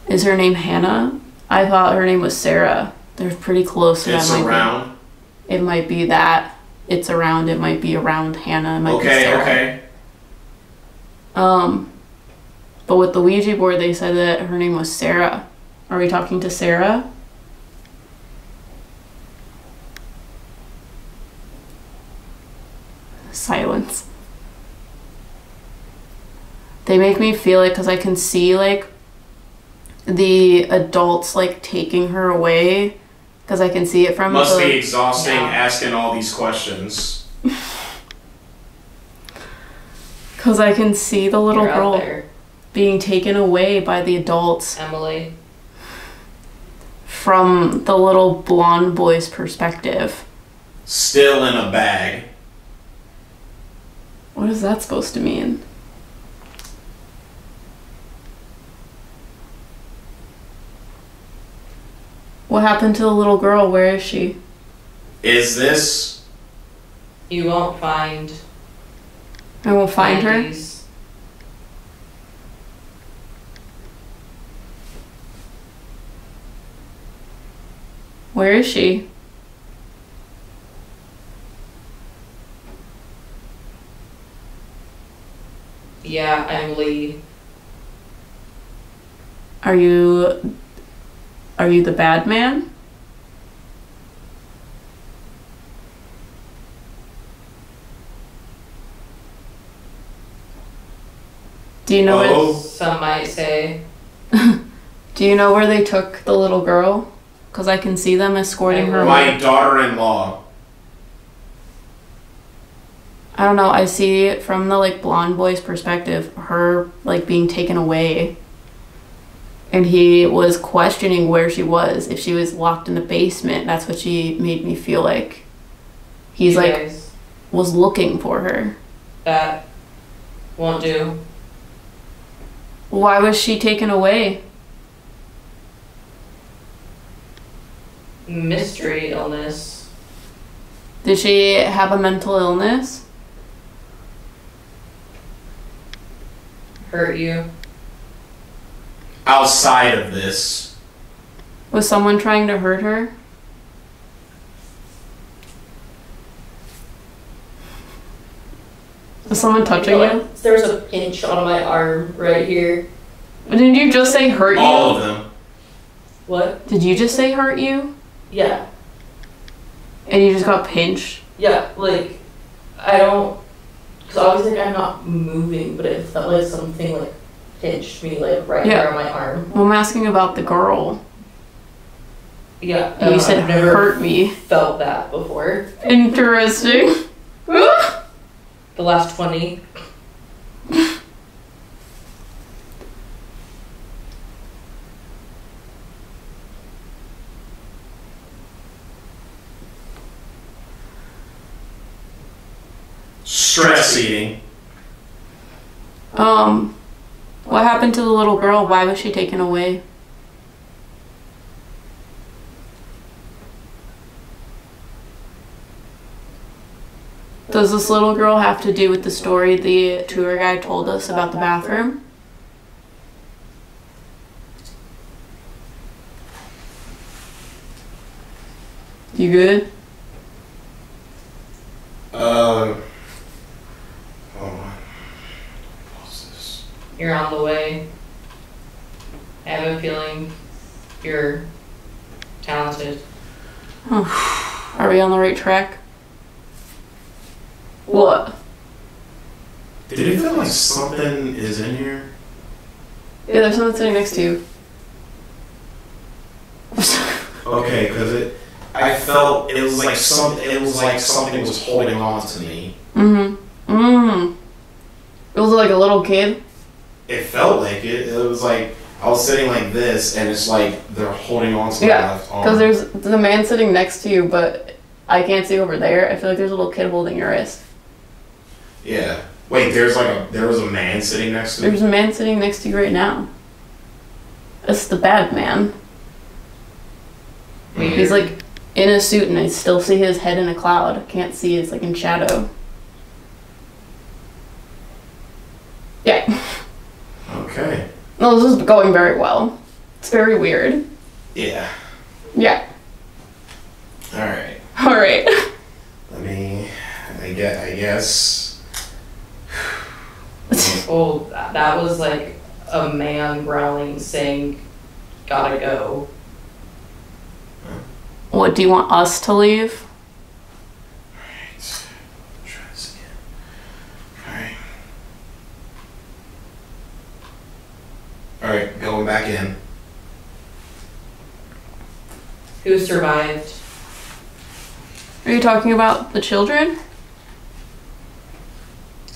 S1: Is her name Hannah? I thought her name was Sarah. They're pretty close to that.
S10: It's around.
S1: It might be that. It's around. It might be around Hannah. It might be Sarah.
S10: Okay.
S1: But with the Ouija board, they said that her name was Sarah. Are we talking to Sarah? Silence. They make me feel it because I can see like the adults like taking her away because I can see it from
S10: Must be exhausting asking all these questions.
S1: Because I can see the little
S4: You're
S1: girl
S4: out there.
S1: being taken away by the adults
S4: Emily.
S1: from the little blonde boy's perspective.
S10: Still in a bag.
S1: What is that supposed to mean? What happened to the little girl? Where is she?
S10: Is this?
S4: You won't find.
S1: I won't find her?
S4: Wendy's.
S1: Where is she?
S4: Yeah, I'm Lee.
S1: Are you the bad man? Do you know where,
S4: Some might say.
S1: do you know where they took the little girl? Because I can see them escorting her
S10: My
S1: away.
S10: daughter-in-law.
S1: I don't know, I see it from the like blonde boy's perspective, her like being taken away. And he was questioning where she was, if she was locked in the basement. That's what she made me feel like. He's
S4: You
S1: like,
S4: guys,
S1: was looking for her.
S4: that won't do.
S1: Why was she taken away?
S4: Mystery illness.
S1: Did she have a mental illness?
S4: Hurt you.
S10: Outside of this.
S1: Was someone trying to hurt her? Was someone touching you?
S11: There was a pinch on my arm right here.
S1: Didn't you just say hurt you?
S3: All of them.
S4: What?
S1: Did you just say hurt you?
S4: Yeah.
S1: And you just got pinched?
S4: Yeah, like, I don't... Because obviously I'm not moving, but it felt like something, like, pinched me, like, right there on my arm.
S1: Well, I'm asking about the girl.
S4: Yeah.
S1: You said
S4: I've never
S1: hurt me.
S4: felt that before.
S1: Interesting.
S4: The last 20.
S10: Stress eating.
S1: What happened to the little girl? Why was she taken away? Does this little girl have to do with the story the tour guide told us about the bathroom? You good?
S10: Hold on. What's this?
S4: You're on the way. I have a feeling you're talented.
S1: Are we on the right track? What?
S10: Did it feel like something is in here?
S1: Yeah, there's something sitting next to you.
S10: Okay, because I felt it was like something was holding on to me.
S1: It was like a little kid.
S10: It felt like it. It was like I was sitting like this, and it's like they're holding on to my left arm.
S1: Because there's the man sitting next to you, but I can't see over there. I feel like there's a little kid holding your wrist.
S10: Yeah. Wait, there was a man sitting next to me?
S1: There's a man sitting next to you right now. It's the bad man.
S10: Weird.
S1: He's like in a suit and I still see his head in a cloud. I can't see, it's like in shadow. Yeah.
S10: Okay.
S1: No, this is going very well. It's very weird.
S10: Yeah.
S1: Yeah.
S10: Alright.
S1: Alright.
S10: I guess.
S4: Oh, that was like a man growling saying, gotta go.
S1: What, do you want us to leave?
S10: Alright. Try this again. Alright, going back in.
S4: Who survived?
S1: Are you talking about the children?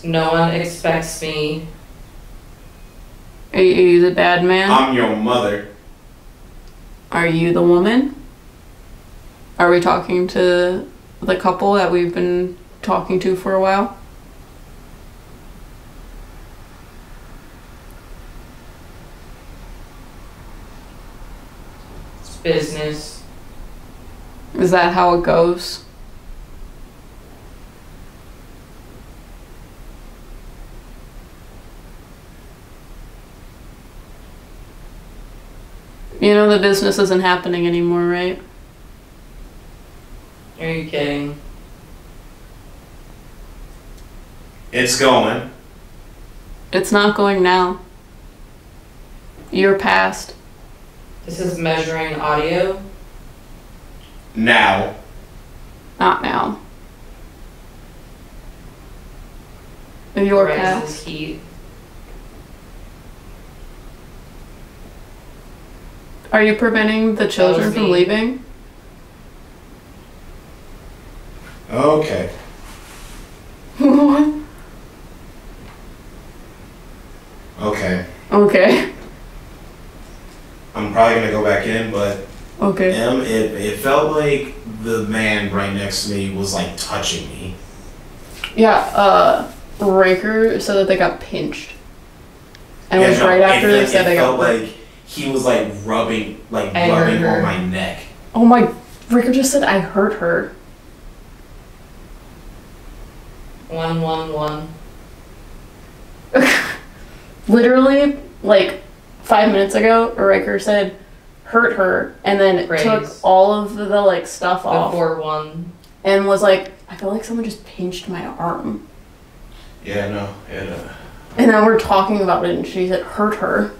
S4: No one expects me.
S1: Are you the bad man?
S10: I'm your mother.
S1: Are you the woman? Are we talking to the couple that we've been talking to for a while?
S4: It's business.
S1: Is that how it goes? You know the business isn't happening anymore, right?
S4: Are you kidding?
S10: It's going.
S1: It's not going now. You're past.
S4: This is measuring audio?
S10: Now.
S1: Not now. You're
S4: Raises
S1: past.
S4: heat.
S1: Are you preventing the children from
S4: me.
S1: leaving?
S10: Okay.
S1: What?
S10: Okay.
S1: Okay.
S10: I'm probably gonna go back in, but
S1: Okay.
S10: it felt like the man right next to me was like touching me.
S1: Yeah, Riker said that they got pinched. And it was right after they said they got...
S10: It felt like he was like rubbing on my neck.
S1: Oh my... Riker just said I hurt her.
S4: 111.
S1: Literally, like, 5 minutes ago, Riker said hurt her, and then
S4: Praise.
S1: took all of the like, stuff off.
S4: Before 1.
S1: And was like, I feel like someone just pinched my arm.
S10: Yeah, no.
S1: And then we're talking about it, and she said hurt her.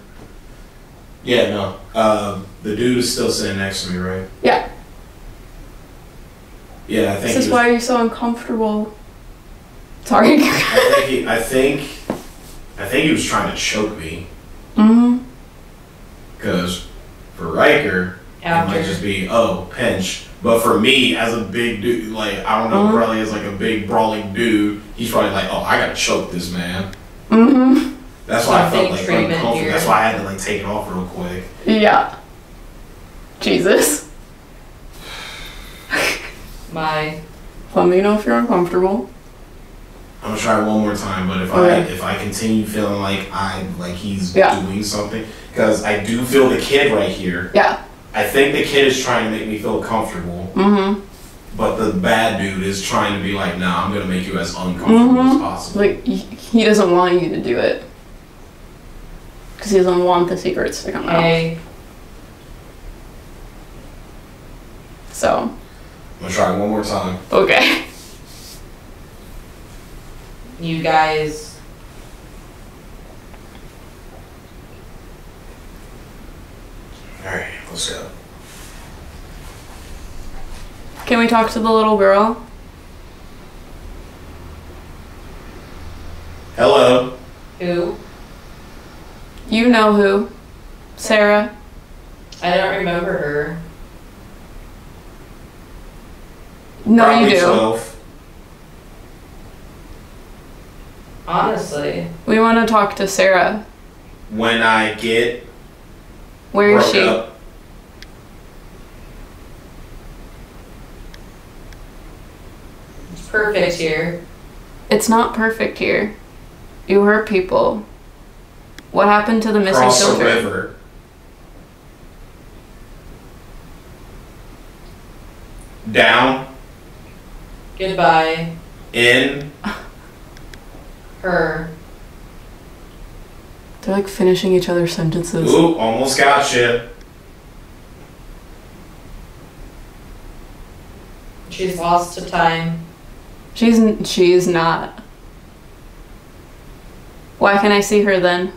S10: Yeah, no. The dude is still sitting next to me, right?
S1: Yeah.
S10: Yeah, I think.
S1: This is why you're so uncomfortable. Sorry.
S10: I think he was trying to choke me.
S1: Mm-hmm.
S10: Because for Riker, it might just be, pinch. But for me, as a big dude, like, I don't know, probably as like a big brawling dude, he's probably like, I gotta choke this man.
S1: Mm-hmm.
S10: That's why I felt like uncomfortable. That's why I had to like take it off real quick.
S1: Yeah. Jesus. Let me know if you're uncomfortable.
S10: I'm gonna try one more time, but if I continue feeling like he's doing something, because I do feel the kid right here.
S1: Yeah.
S10: I think the kid is trying to make me feel comfortable. Mm-hmm. But the bad dude is trying to be like, nah, I'm gonna make you as uncomfortable as possible.
S1: Like he doesn't want you to do it. Because he doesn't want the secrets to come out. So.
S10: I'm gonna try one more time.
S1: Okay.
S4: You guys.
S10: Alright, let's go.
S1: Can we talk to the little girl?
S10: Hello.
S4: Who?
S1: You know who. Sarah.
S4: I don't remember her.
S1: No,
S10: Probably
S1: you do.
S10: 12.
S4: Honestly.
S1: We want to talk to Sarah.
S10: When I get
S1: Where is she?
S10: Up,
S4: It's perfect here.
S1: It's not perfect here. You hurt people. What happened to the missing
S10: cross
S1: children?
S10: the river. Down.
S4: Goodbye.
S10: In.
S4: Her.
S1: They're like finishing each other's sentences.
S10: Ooh, almost got you.
S4: She's lost to time.
S1: She's not. Why can't I see her then?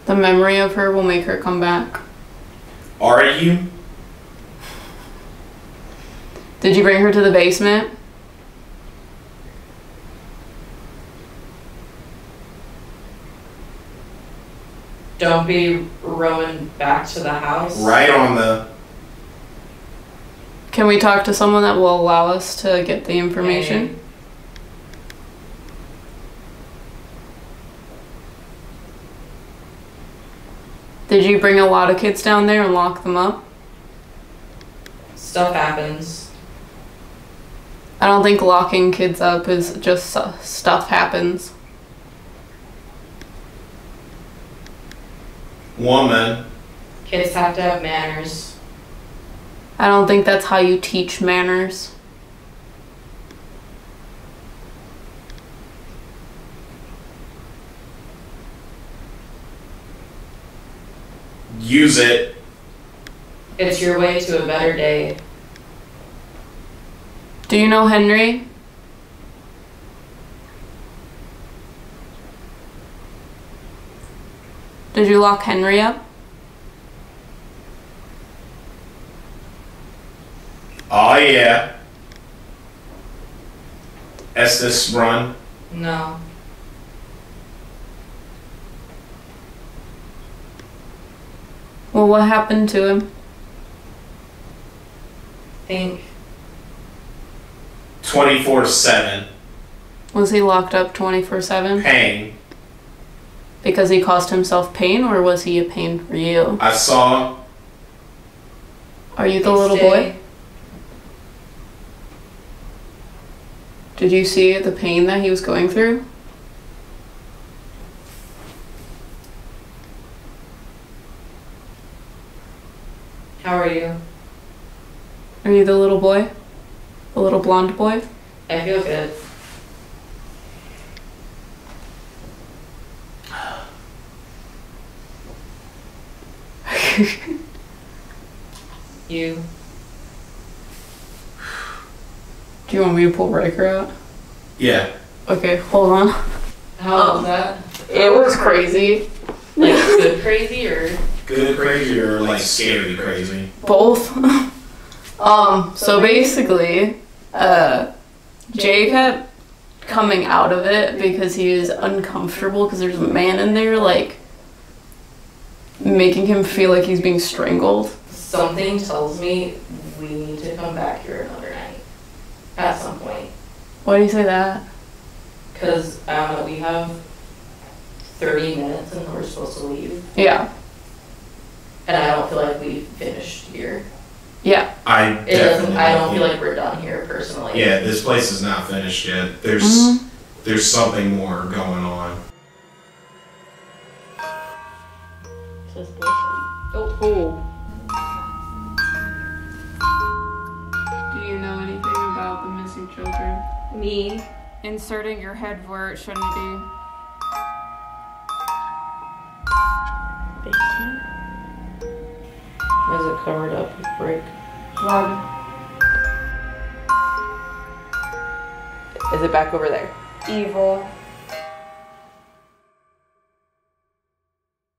S1: The memory of her will make her come back.
S10: Are you?
S1: Did you bring her to the basement?
S4: Don't be rowing back to the house.
S10: Right on the...
S1: Can we talk to someone that will allow us to get the information?
S4: Hey.
S1: Did you bring a lot of kids down there and lock them up?
S4: Stuff happens.
S1: I don't think locking kids up is just stuff happens.
S10: Woman.
S4: Kids have to have manners.
S1: I don't think that's how you teach manners.
S10: Use it.
S4: It's your way to a better day.
S1: Do you know Henry? Did you lock Henry up?
S10: Oh yeah. Estes run.
S4: No.
S1: Well, what happened to him?
S4: Think.
S10: 24/7.
S1: Was he locked up 24/7?
S10: Pain.
S1: Because he caused himself pain, or was he a pain for you?
S10: I saw.
S1: Are you the little boy? Did you see the pain that he was going through?
S4: How are you?
S1: Are you the little boy? The little blonde boy?
S4: I feel good. You.
S1: Do you want me to pull Riker out?
S10: Yeah.
S1: Okay, hold on.
S4: How was that?
S1: It was crazy.
S4: Like good crazy or?
S10: Good crazy or like scary crazy?
S1: Both. So basically, Jay kept coming out of it because he was uncomfortable because there's a man in there, like, making him feel like he's being strangled.
S4: Something tells me we need to come back here another night. At some point.
S1: Why do you say that?
S4: Because, I don't know, we have 30 minutes and we're supposed to leave.
S1: Yeah.
S4: And I don't feel like we finished here.
S1: Yeah.
S10: I
S4: don't feel like we're done here personally.
S10: Yeah, this place is not finished yet. There's something more going on.
S1: Oh. Do you know anything about the missing children?
S11: Me.
S12: Inserting your head where it shouldn't be.
S4: Is it covered up with brick? Is it back over there?
S11: Evil.